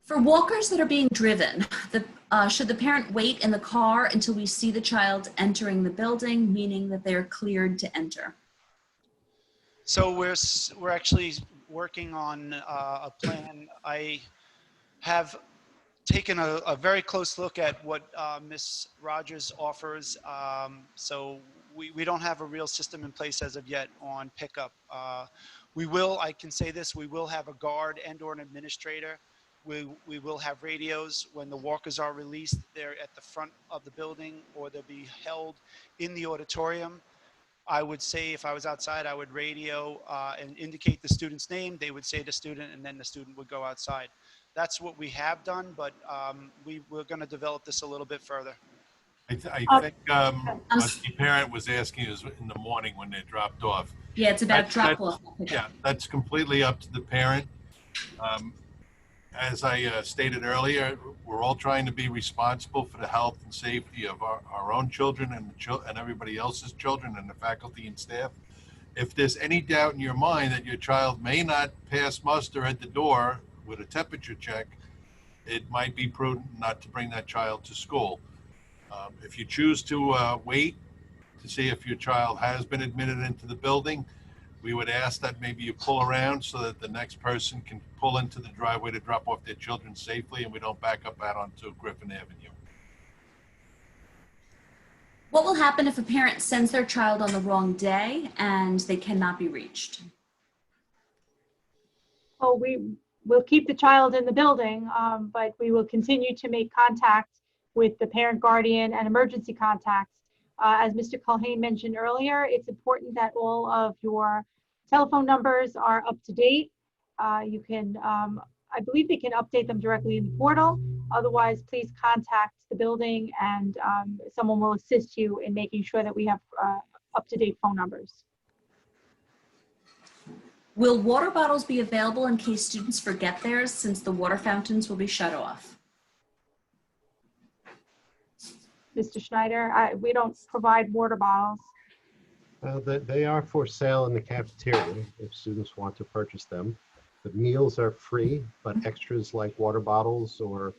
For walkers that are being driven, should the parent wait in the car until we see the child entering the building, meaning that they're cleared to enter? So we're actually working on a plan. I have taken a very close look at what Ms. Rogers offers. So we don't have a real system in place as of yet on pickup. I can say this, we will have a guard and or an administrator. We will have radios when the walkers are released. They're at the front of the building or they'll be held in the auditorium. I would say if I was outside, I would radio and indicate the student's name. They would say the student and then the student would go outside. That's what we have done, but we're going to develop this a little bit further. I think what the parent was asking is in the morning when they're dropped off. Yeah, it's about drop off. Yeah, that's completely up to the parent. As I stated earlier, we're all trying to be responsible for the health and safety of our own children and everybody else's children and the faculty and staff. If there's any doubt in your mind that your child may not pass muster at the door with a temperature check, it might be prudent not to bring that child to school. If you choose to wait to see if your child has been admitted into the building, we would ask that maybe you pull around so that the next person can pull into the driveway to drop off their children safely and we don't back up out onto Griffin Avenue. What will happen if a parent sends their child on the wrong day and they cannot be reached? Well, we will keep the child in the building, but we will continue to make contact with the parent, guardian, and emergency contacts. As Mr. Culhane mentioned earlier, it's important that all of your telephone numbers are up to date. You can, I believe they can update them directly in the portal. Otherwise, please contact the building and someone will assist you in making sure that we have up-to-date phone numbers. Will water bottles be available in case students forget theirs since the water fountains will be shut off? Mr. Schneider, we don't provide water bottles. They are for sale in the cafeteria if students want to purchase them. The meals are free, but extras like water bottles or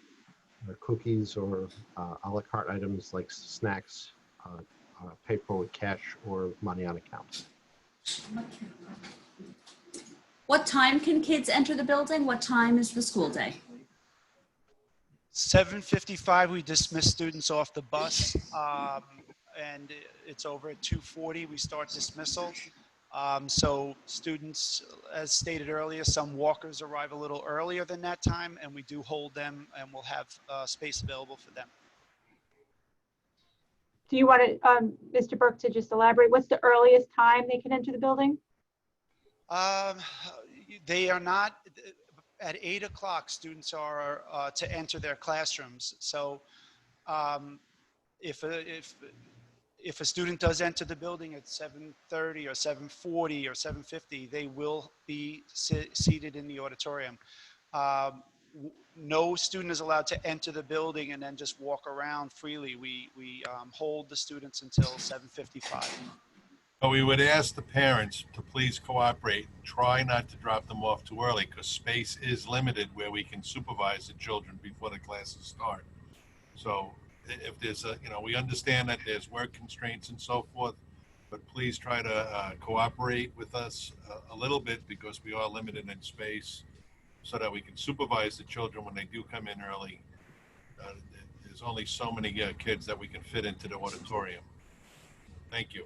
cookies or a la carte items like snacks pay for with cash or money on account. What time can kids enter the building? What time is the school day? 7:55, we dismiss students off the bus, and it's over at 2:40, we start dismissal. So students, as stated earlier, some walkers arrive a little earlier than that time, and we do hold them, and we'll have space available for them. Do you want to, Mr. Burke, to just elaborate? What's the earliest time they can enter the building? They are not. At 8 o'clock, students are to enter their classrooms. So if a student does enter the building at 7:30 or 7:40 or 7:50, they will be seated in the auditorium. no student is allowed to enter the building and then just walk around freely. We hold the students until 7:55. But we would ask the parents to please cooperate and try not to drop them off too early because space is limited where we can supervise the children before the classes start. So if there's we understand that there's work constraints and so forth, but please try to cooperate with us a little bit because we are limited in space so that we can supervise the children when they do come in early. There's only so many kids that we can fit into the auditorium. Thank you.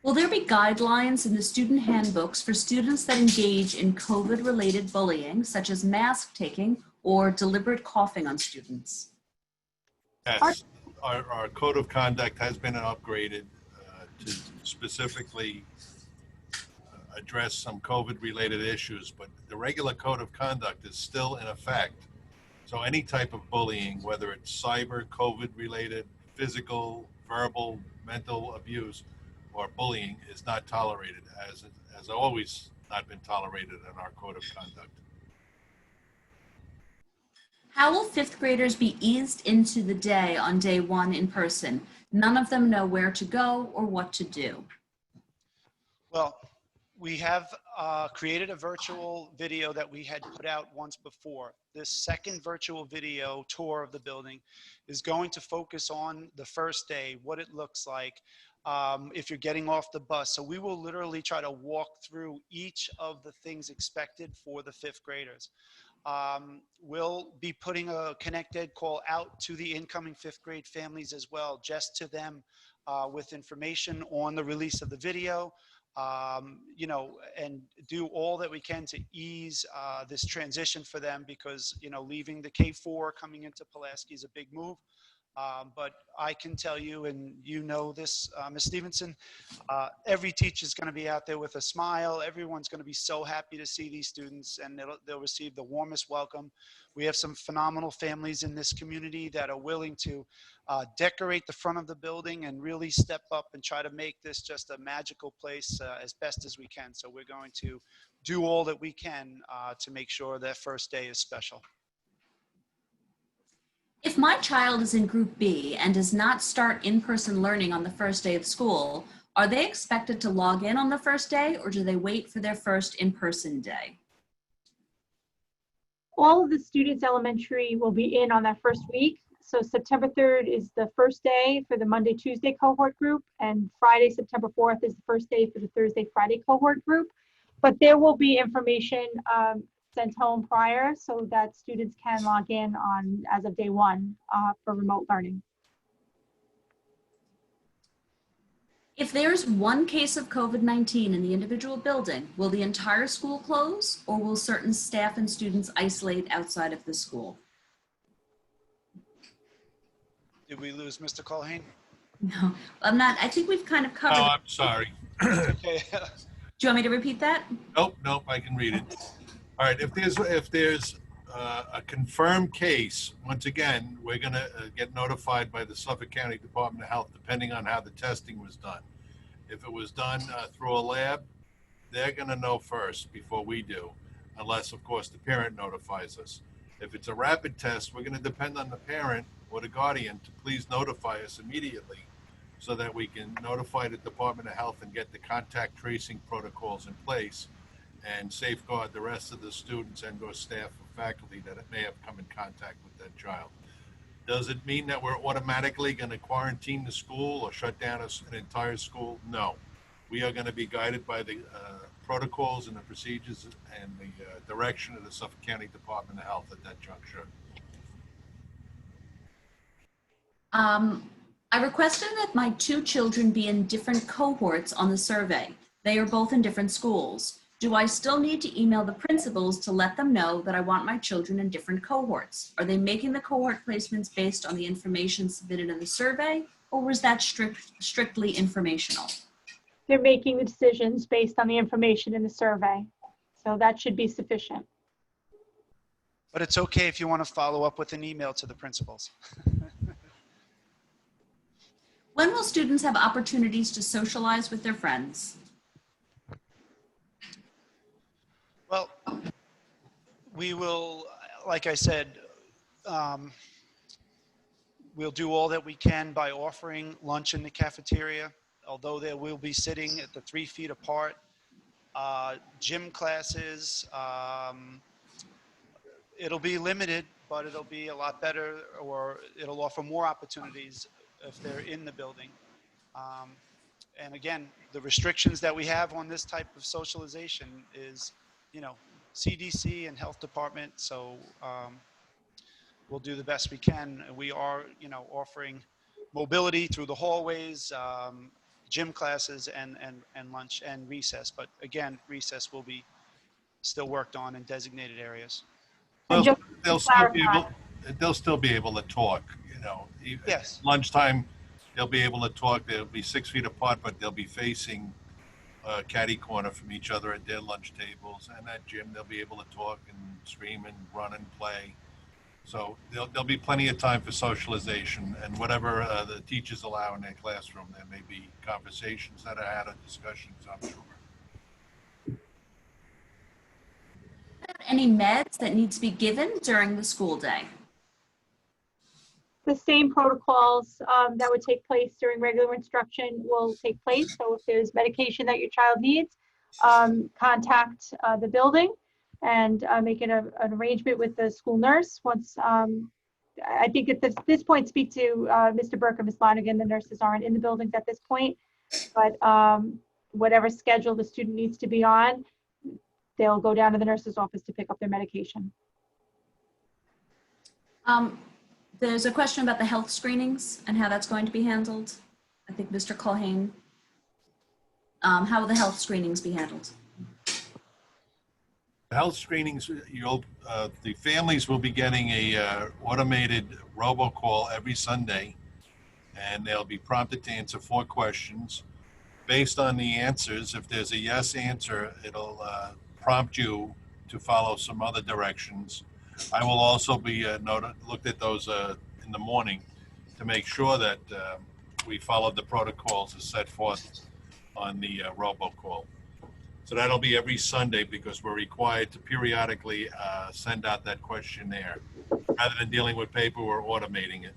Will there be guidelines in the student handbooks for students that engage in COVID-related bullying, such as mask taking or deliberate coughing on students? Yes, our code of conduct has been upgraded to specifically address some COVID-related issues, but the regular code of conduct is still in effect. So any type of bullying, whether it's cyber, COVID-related, physical, verbal, mental abuse, or bullying is not tolerated, as always not been tolerated in our code of conduct. How will fifth graders be eased into the day on day one in person? None of them know where to go or what to do. Well, we have created a virtual video that we had put out once before. This second virtual video tour of the building is going to focus on the first day, what it looks like, if you're getting off the bus. So we will literally try to walk through each of the things expected for the fifth graders. We'll be putting a Connect Ed call out to the incoming fifth grade families as well, just to them with information on the release of the video, and do all that we can to ease this transition for them because, leaving the K4 coming into Pulaski is a big move. But I can tell you, and this, Ms. Stevenson, every teacher is going to be out there with a smile. Everyone's going to be so happy to see these students, and they'll receive the warmest welcome. We have some phenomenal families in this community that are willing to decorate the front of the building and really step up and try to make this just a magical place as best as we can. So we're going to do all that we can to make sure that first day is special. If my child is in Group B and does not start in-person learning on the first day of school, are they expected to log in on the first day or do they wait for their first in-person day? All of the students elementary will be in on that first week. So September 3rd is the first day for the Monday, Tuesday cohort group, and Friday, September 4th is the first day for the Thursday, Friday cohort group. But there will be information sent home prior so that students can log in on as of day one for remote learning. If there's one case of COVID-19 in the individual building, will the entire school close or will certain staff and students isolate outside of the school? Did we lose Mr. Colhane? No, I'm not. I think we've kind of covered. Oh, I'm sorry. Okay. Do you want me to repeat that? Nope, I can read it. All right, if there's a confirmed case, once again, we're going to get notified by the Suffolk County Department of Health, depending on how the testing was done. If it was done through a lab, they're going to know first before we do, unless, of course, the parent notifies us. If it's a rapid test, we're going to depend on the parent or the guardian to please notify us immediately so that we can notify the Department of Health and get the contact tracing protocols in place and safeguard the rest of the students and or staff or faculty that may have come in contact with that child. Does it mean that we're automatically going to quarantine the school or shut down an entire school? No. We are going to be guided by the protocols and the procedures and the direction of the Suffolk County Department of Health at that juncture. I requested that my two children be in different cohorts on the survey. They are both in different schools. Do I still need to email the principals to let them know that I want my children in different cohorts? Are they making the cohort placements based on the information submitted in the survey, or was that strictly informational? They're making the decisions based on the information in the survey. So that should be sufficient. But it's okay if you want to follow up with an email to the principals. When will students have opportunities to socialize with their friends? Well, We will, like I said, we'll do all that we can by offering lunch in the cafeteria, although there will be sitting at the 3 feet apart. Gym classes, it'll be limited, but it'll be a lot better, or it'll offer more opportunities if they're in the building. And again, the restrictions that we have on this type of socialization is, you know, CDC and health department. So we'll do the best we can. We are, you know, offering mobility through the hallways, gym classes, and lunch and recess. But again, recess will be still worked on in designated areas. And just They'll to still be able to talk, you know. Yes. Lunchtime, they'll be able to talk. They'll be 6 feet apart, but they'll be facing catty corner from each other at their lunch tables. And at gym, they'll be able to talk and scream and run and play. So there'll be plenty of time for socialization, and whatever the teachers allow in their classroom, there may be conversations that are had or discussions, I'm sure. Any meds that need to be given during the school day? The same protocols that would take place during regular instruction will take place. So if there's medication that your child needs, contact the building and make an arrangement with the school nurse. Once, I think at this point, speak to Mr. Burke or Ms. Lonigan. The nurses aren't in the buildings at this point, but whatever schedule the student needs to be on, they'll go down to the nurse's office to pick up their medication. There's a question about the health screenings and how that's going to be handled. I think Mr. Culhane. How will the health screenings be handled? The health screenings, the families will be getting a automated robocall every Sunday, and they'll be prompted to answer 4 questions. Based on the answers, if there's a yes answer, it'll prompt you to follow some other directions. I will also be looked at those in the morning to make sure that we followed the protocols as set forth on the robocall. So that'll be every Sunday, because we're required to periodically send out that questionnaire. Rather than dealing with paper, we're automating it.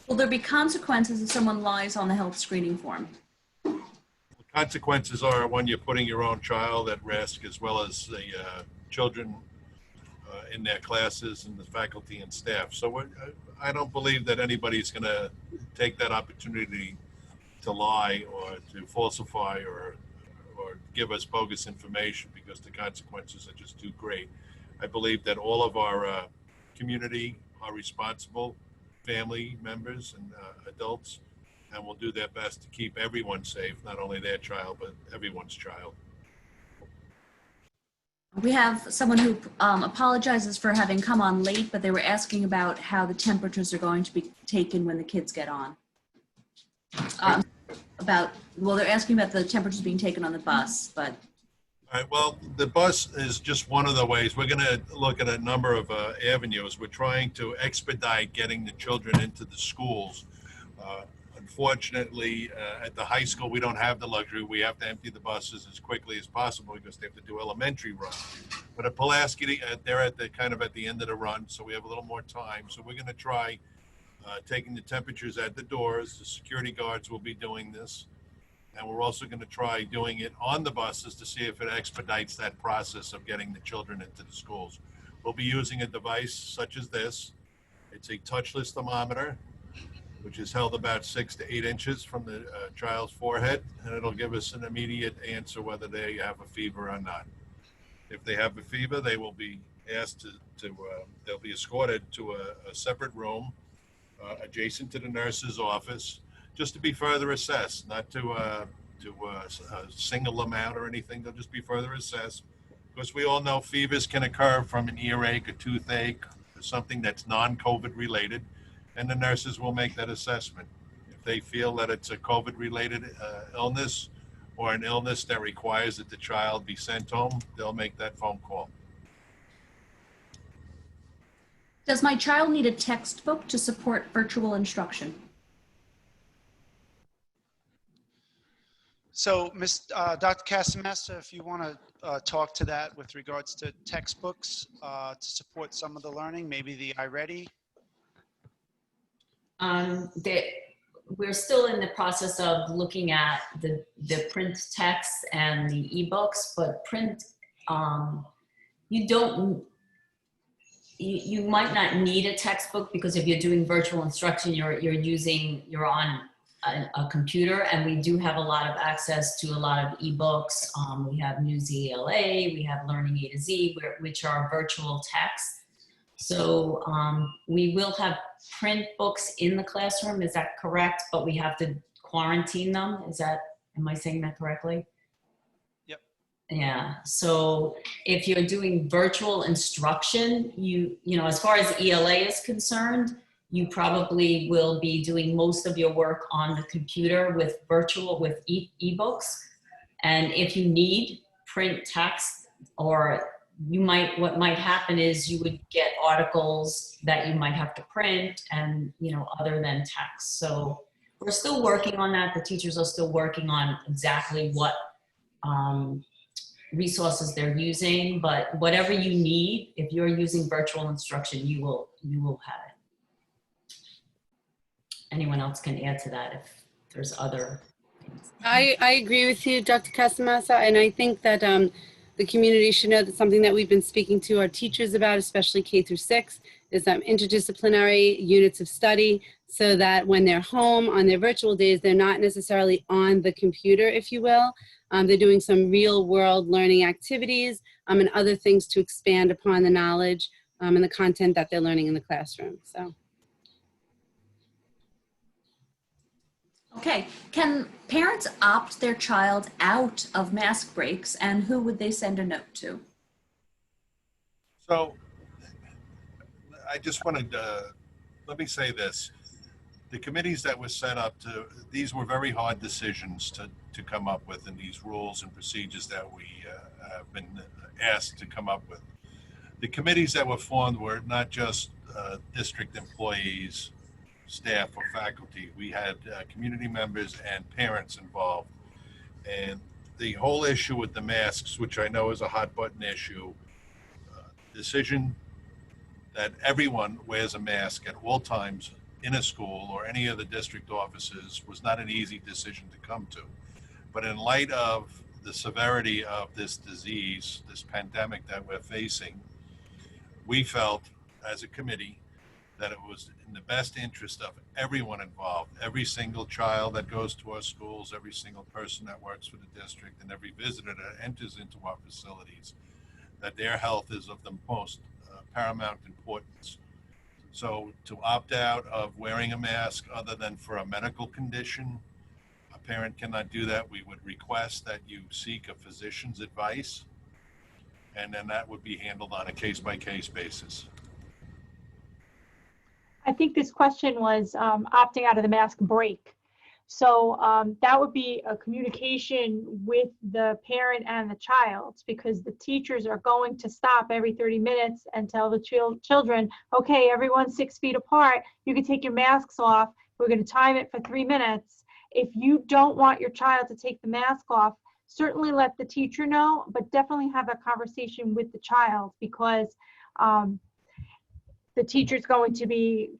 Will there be consequences if someone lies on the health screening form? The consequences are when you're putting your own child at risk, as well as the children in their classes and the faculty and staff. So I don't believe that anybody's going to take that opportunity to lie or to falsify or give us bogus information, because the consequences are just too great. I believe that all of our community are responsible family members and adults, and will do their best to keep everyone safe, not only their child, but everyone's child. We have someone who apologizes for having come on late, but they were asking about how the temperatures are going to be taken when the kids get on. They're asking about the temperatures being taken on the bus, but. All right, well, the bus is just one of the ways. We're going to look at a number of avenues. We're trying to expedite getting the children into the schools. Unfortunately, at the high school, we don't have the luxury. We have to empty the buses as quickly as possible because they have to do elementary run. But at Pulaski, they're at the kind of at the end of the run, so we have a little more time. So we're going to try taking the temperatures at the doors. The security guards will be doing this. And we're also going to try doing it on the buses to see if it expedites that process of getting the children into the schools. We'll be using a device such as this. It's a touchless thermometer, which is held about 6 to 8 inches from the child's forehead, and it'll give us an immediate answer whether they have a fever or not. If they have a fever, they will be asked they'll be escorted to a separate room adjacent to the nurse's office, just to be further assessed, not to single them out or anything. They'll just be further assessed, because we all know fevers can occur from an earache, a toothache, or something that's non-COVID related, and the nurses will make that assessment. If they feel that it's a COVID related illness or an illness that requires that the child be sent home, they'll make that phone call. Does my child need a textbook to support virtual instruction? So, Dr. Castamassa, if you want to talk to that with regards to textbooks to support some of the learning, maybe the iReady. We're still in the process of looking at the print text and the ebooks, but print, you might not need a textbook, because if you're doing virtual instruction, you're on a computer, and we do have a lot of access to a lot of ebooks. We have News ELA, we have Learning A to Z, which are virtual texts. So we will have print books in the classroom, is that correct? But we have to quarantine them, am I saying that correctly? Yep. Yeah, so if you're doing virtual instruction, you know, as far as ELA is concerned, you probably will be doing most of your work on the computer with ebooks. And if you need print text, or what might happen is you would get articles that you might have to print, and, you know, other than text. So we're still working on that. The teachers are still working on exactly what resources they're using, but whatever you need, if you're using virtual instruction, you will have it. Anyone else can add to that if there's other things. I agree with you, Dr. Casamassa, and I think that the community should know that something that we've been speaking to our teachers about, especially K through 6, is interdisciplinary units of study, so that when they're home on their virtual days, they're not necessarily on the computer, if you will. They're doing some real world learning activities and other things to expand upon the knowledge and the content that they're learning in the classroom. So. Okay, can parents opt their child out of mask breaks, and who would they send a note to? So I just wanted to, let me say this. The committees that were set up these were very hard decisions to come up with, and these rules and procedures that we have been asked to come up with. The committees that were formed were not just district employees, staff, or faculty. We had community members and parents involved. And the whole issue with the masks, which I know is a hot button issue, decision that everyone wears a mask at all times in a school or any of the district offices was not an easy decision to come to. But in light of the severity of this disease, this pandemic that we're facing, we felt as a committee that it was in the best interest of everyone involved, every single child that goes to our schools, every single person that works for the district, and every visitor that enters into our facilities, that their health is of the most paramount importance. So to opt out of wearing a mask other than for a medical condition, a parent cannot do that. We would request that you seek a physician's advice, and then that would be handled on a case-by-case basis. I think this question was opting out of the mask break. So that would be a communication with the parent and the child, because the teachers are going to stop every 30 minutes and tell the children, okay, everyone's 6 feet apart. You can take your masks off. We're going to time it for 3 minutes. If you don't want your child to take the mask off, certainly let the teacher know, but definitely have a conversation with the child, because the teacher's going to be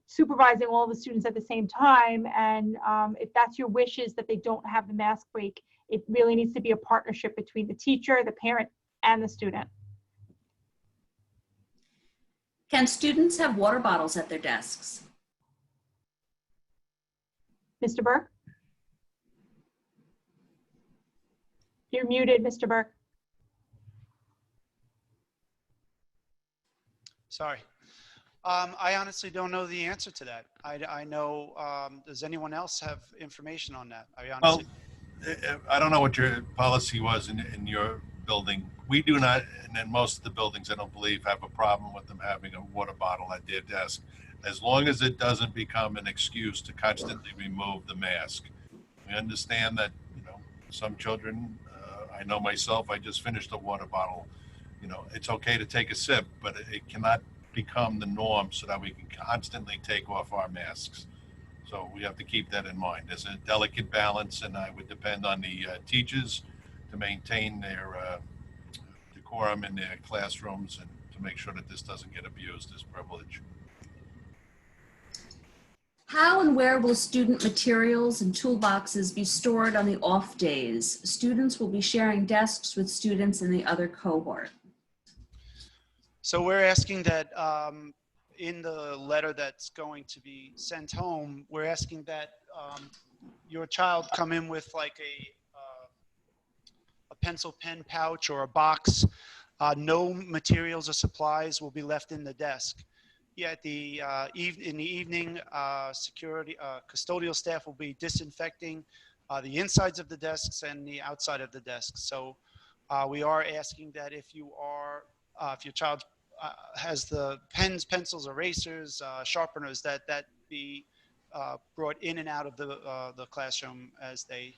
supervising all the students at the same time. And if that's your wishes that they don't have the mask break, it really needs to be a partnership between the teacher, the parent, and the student. Can students have water bottles at their desks? Mr. Burke? You're muted, Mr. Burke. Sorry. I honestly don't know the answer to that. I know, does anyone else have information on that? Well, I don't know what your policy was in your building. We do not, and in most of the buildings, I don't believe, have a problem with them having a water bottle at their desk, as long as it doesn't become an excuse to constantly remove the mask. We understand that, you know, some children, I know myself, I just finished a water bottle. You know, it's okay to take a sip, but it cannot become the norm so that we can constantly take off our masks. So we have to keep that in mind. There's a delicate balance, and I would depend on the teachers to maintain their decorum in their classrooms and to make sure that this doesn't get abused as privilege. How and where will student materials and toolboxes be stored on the off days? Students will be sharing desks with students in the other cohort. So we're asking that in the letter that's going to be sent home, we're asking that your child come in with like a pencil pen pouch or a box. No materials or supplies will be left in the desk. Yeah, at the in the evening, security custodial staff will be disinfecting the insides of the desks and the outside of the desks. So we are asking that if you are if your child has the pens, pencils, erasers, sharpeners, that be brought in and out of the classroom as they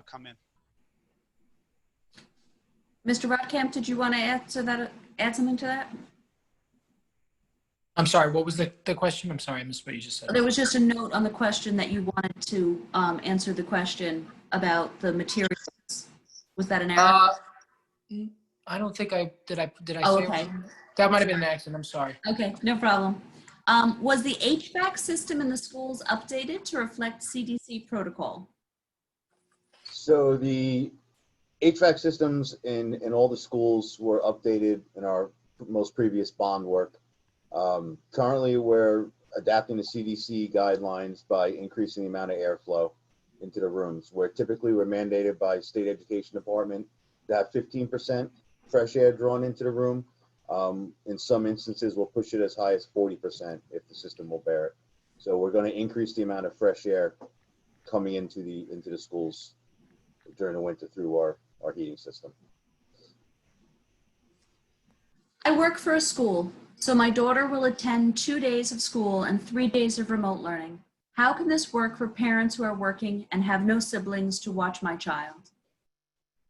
come in. Mr. Rotkamp, did you want to add something to that? I'm sorry, what was the question? I'm sorry, I missed what you just said. There was just a note on the question that you wanted to answer the question about the materials. Was that an error? I don't think did I Oh, say okay. it? That might have been an accident, I'm sorry. Okay, no problem. Was the HVAC system in the schools updated to reflect CDC protocol? So the HVAC systems in all the schools were updated in our most previous bond work. Currently, we're adapting the CDC guidelines by increasing the amount of airflow into the rooms, where typically we're mandated by state education department to have 15% fresh air drawn into the room. In some instances, we'll push it as high as 40% if the system will bear it. So we're going to increase the amount of fresh air coming into the schools during the winter through our heating system. I work for a school, so my daughter will attend 2 days of school and 3 days of remote learning. How can this work for parents who are working and have no siblings to watch my child?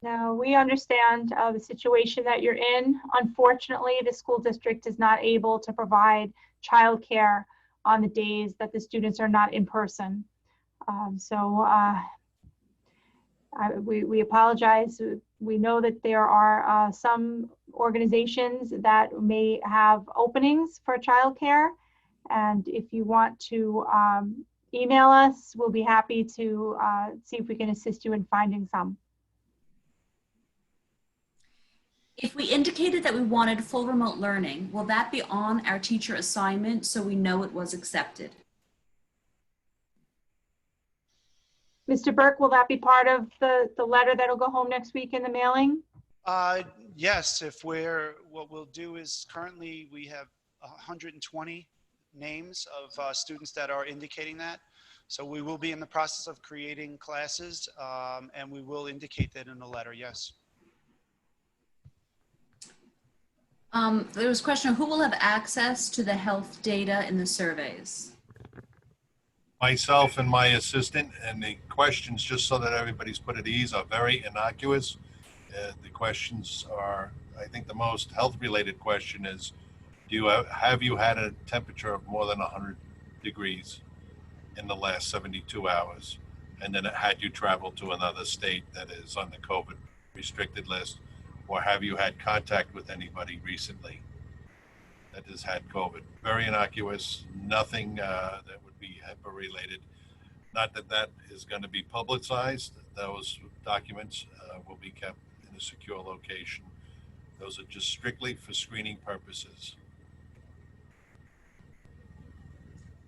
Now, we understand the situation that you're in. Unfortunately, the school district is not able to provide childcare on the days that the students are not in person. We apologize. We know that there are some organizations that may have openings for childcare. And if you want to email us, we'll be happy to see if we can assist you in finding some. If we indicated that we wanted full remote learning, will that be on our teacher assignment so we know it was accepted? Mr. Burke, will that be part of the letter that'll go home next week in the mailing? Yes, what we'll do is currently we have 120 names of students that are indicating that. So we will be in the process of creating classes and we will indicate that in the letter, yes. There was a question, who will have access to the health data in the surveys? Myself and my assistant, and the questions, just so that everybody's put at ease, are very innocuous. The questions are, I think the most health-related question is, have you had a temperature of more than 100 degrees in the last 72 hours? And then had you traveled to another state that is on the COVID restricted list? Or have you had contact with anybody recently that has had COVID? Very innocuous, nothing that would be HIPAA related. Not that that is going to be publicized. Those documents will be kept in a secure location. Those are just strictly for screening purposes.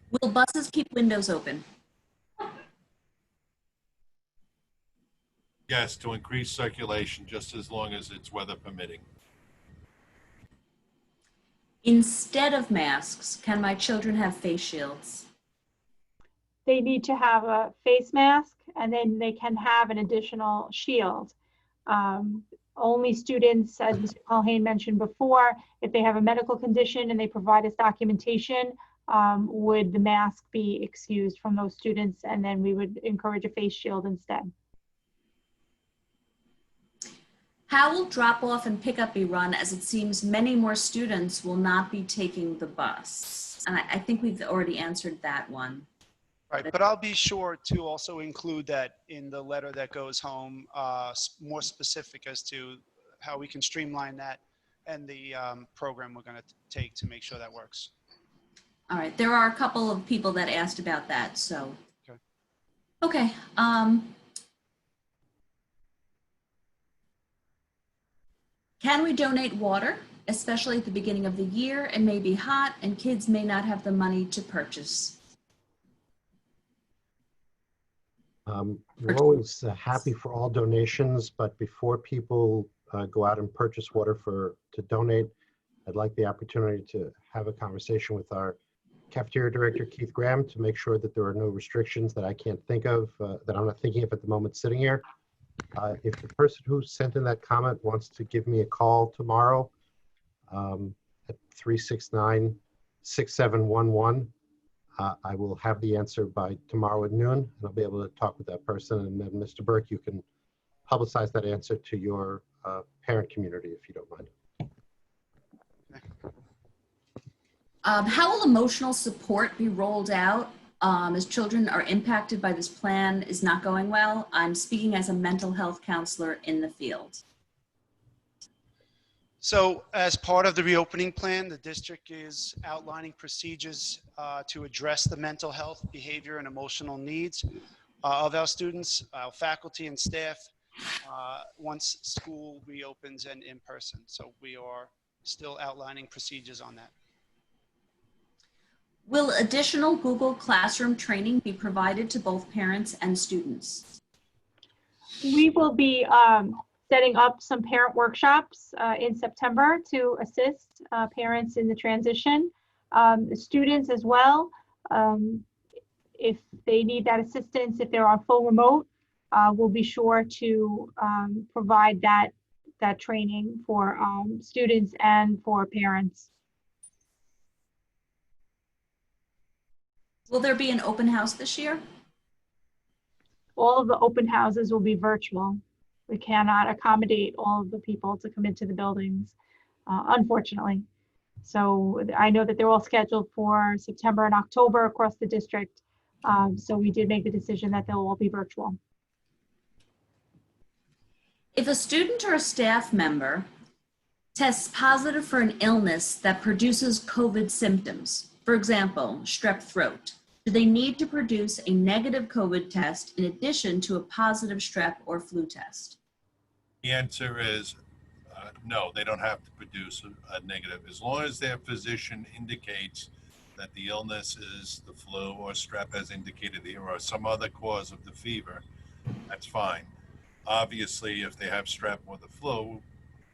Will buses keep windows open? Yes, to increase circulation, just as long as it's weather permitting. Instead of masks, can my children have face shields? They need to have a face mask and then they can have an additional shield. Only students, as Mr. Culhane mentioned before, if they have a medical condition and they provide us documentation, would the mask be excused from those students, and then we would encourage a face shield instead. How will drop-off and pickup be run, as it seems many more students will not be taking the bus? And I think we've already answered that one. Right, but I'll be sure to also include that in the letter that goes home, more specific as to how we can streamline that and the program we're going to take to make sure that works. All right, there are a couple of people that asked about that, so. Okay. Okay. Can we donate water, especially at the beginning of the year? It may be hot and kids may not have the money to purchase. We're always happy for all donations, but before people go out and purchase water to donate, I'd like the opportunity to have a conversation with our cafeteria director, Keith Graham, to make sure that there are no restrictions that I can't think of, that I'm not thinking of at the moment sitting here. If the person who sent in that comment wants to give me a call tomorrow at 369-6711, I will have the answer by tomorrow at noon, and I'll be able to talk with that person. And then, Mr. Burke, you can publicize that answer to your parent community, if you don't mind. How will emotional support be rolled out as children are impacted by this plan is not going well? I'm speaking as a mental health counselor in the field. So as part of the reopening plan, the district is outlining procedures to address the mental health, behavior, and emotional needs of our students, our faculty and staff once school reopens and in person. So we are still outlining procedures on that. Will additional Google Classroom training be provided to both parents and students? We will be setting up some parent workshops in September to assist parents in the transition. The students as well, if they need that assistance, if they're on full remote, we'll be sure to provide that training for students and for parents. Will there be an open house this year? All of the open houses will be virtual. We cannot accommodate all of the people to come into the buildings, unfortunately. So I know that they're all scheduled for September and October across the district. So we did make the decision that they'll all be virtual. If a student or a staff member tests positive for an illness that produces COVID symptoms, for example, strep throat, do they need to produce a negative COVID test in addition to a positive strep or flu test? The answer is no, they don't have to produce a negative. As long as their physician indicates that the illness is the flu or strep as indicated here or some other cause of the fever, that's fine. Obviously, if they have strep or the flu,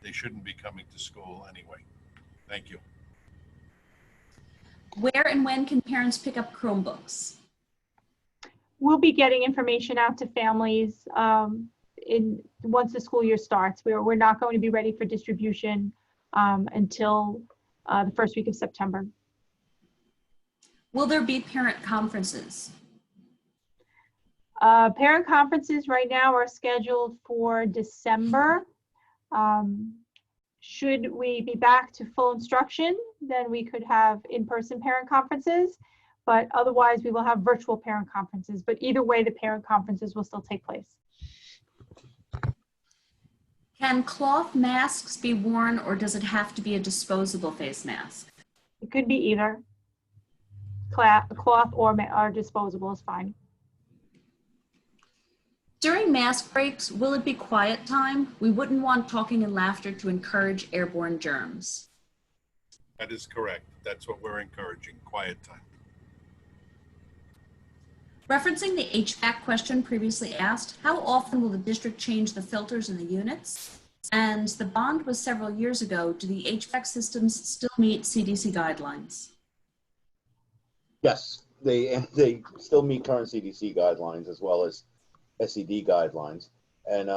they shouldn't be coming to school anyway. Thank you. Where and when can parents pick up Chromebooks? We'll be getting information out to families once the school year starts. We're not going to be ready for distribution until the first week of September. Will there be parent conferences? Parent conferences right now are scheduled for December. Should we be back to full instruction, then we could have in-person parent conferences, but otherwise we will have virtual parent conferences. But either way, the parent conferences will still take place. Can cloth masks be worn or does it have to be a disposable face mask? It could be either. Cloth or disposable is fine. During mask breaks, will it be quiet time? We wouldn't want talking and laughter to encourage airborne germs. That is correct. That's what we're encouraging, quiet time. Referencing the HVAC question previously asked, how often will the district change the filters in the units? And the bond was several years ago. Do the HVAC systems still meet CDC guidelines? Yes, they still meet current CDC guidelines as well as SED guidelines. And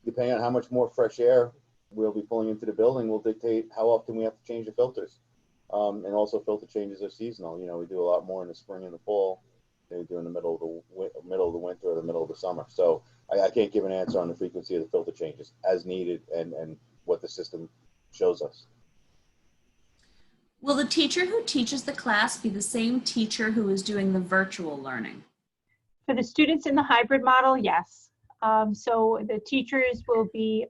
depending on how much more fresh air we'll be pulling into the building will dictate how often we have to change the filters. And also filter changes are seasonal. You know, we do a lot more in the spring and the fall than we do in the middle of the winter or the middle of the summer. So I can't give an answer on the frequency of the filter changes as needed and what the system shows us. Will the teacher who teaches the class be the same teacher who is doing the virtual learning? For the students in the hybrid model, yes. So the teachers will be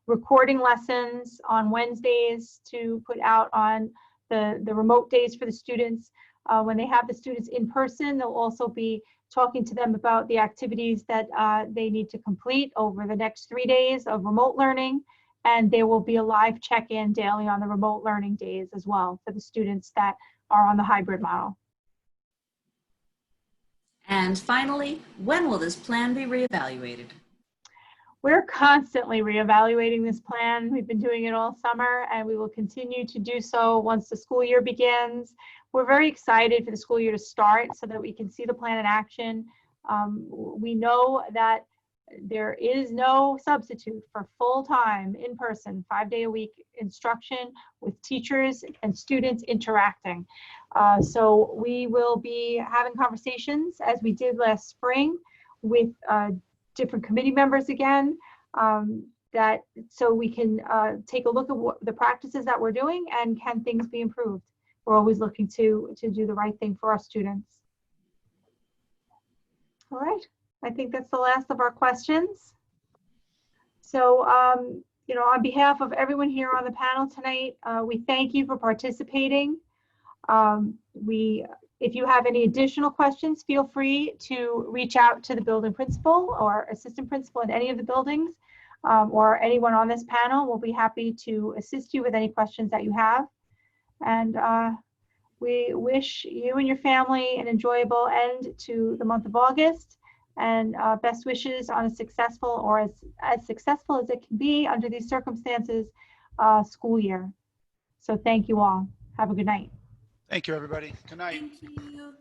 recording lessons on Wednesdays to put out on the remote days for the students. When they have the students in person, they'll also be talking to them about the activities that they need to complete over the next 3 days of remote learning. And there will be a live check-in daily on the remote learning days as well for the students that are on the hybrid model. And finally, when will this plan be reevaluated? We're constantly reevaluating this plan. We've been doing it all summer, and we will continue to do so once the school year begins. We're very excited for the school year to start so that we can see the plan in action. We know that there is no substitute for full-time, in-person, 5-day-a-week instruction with teachers and students interacting. So we will be having conversations, as we did last spring, with different committee members again, so we can take a look at what the practices that we're doing and can things be improved. We're always looking to do the right thing for our students. All right, I think that's the last of our questions. So, on behalf of everyone here on the panel tonight, we thank you for participating. If you have any additional questions, feel free to reach out to the building principal or assistant principal in any of the buildings, or anyone on this panel. We'll be happy to assist you with any questions that you have. And we wish you and your family an enjoyable end to the month of August, and best wishes on a successful, or as successful as it can be under these circumstances, school year. So thank you all. Have a good night. Thank you, everybody. Good night. Thank you.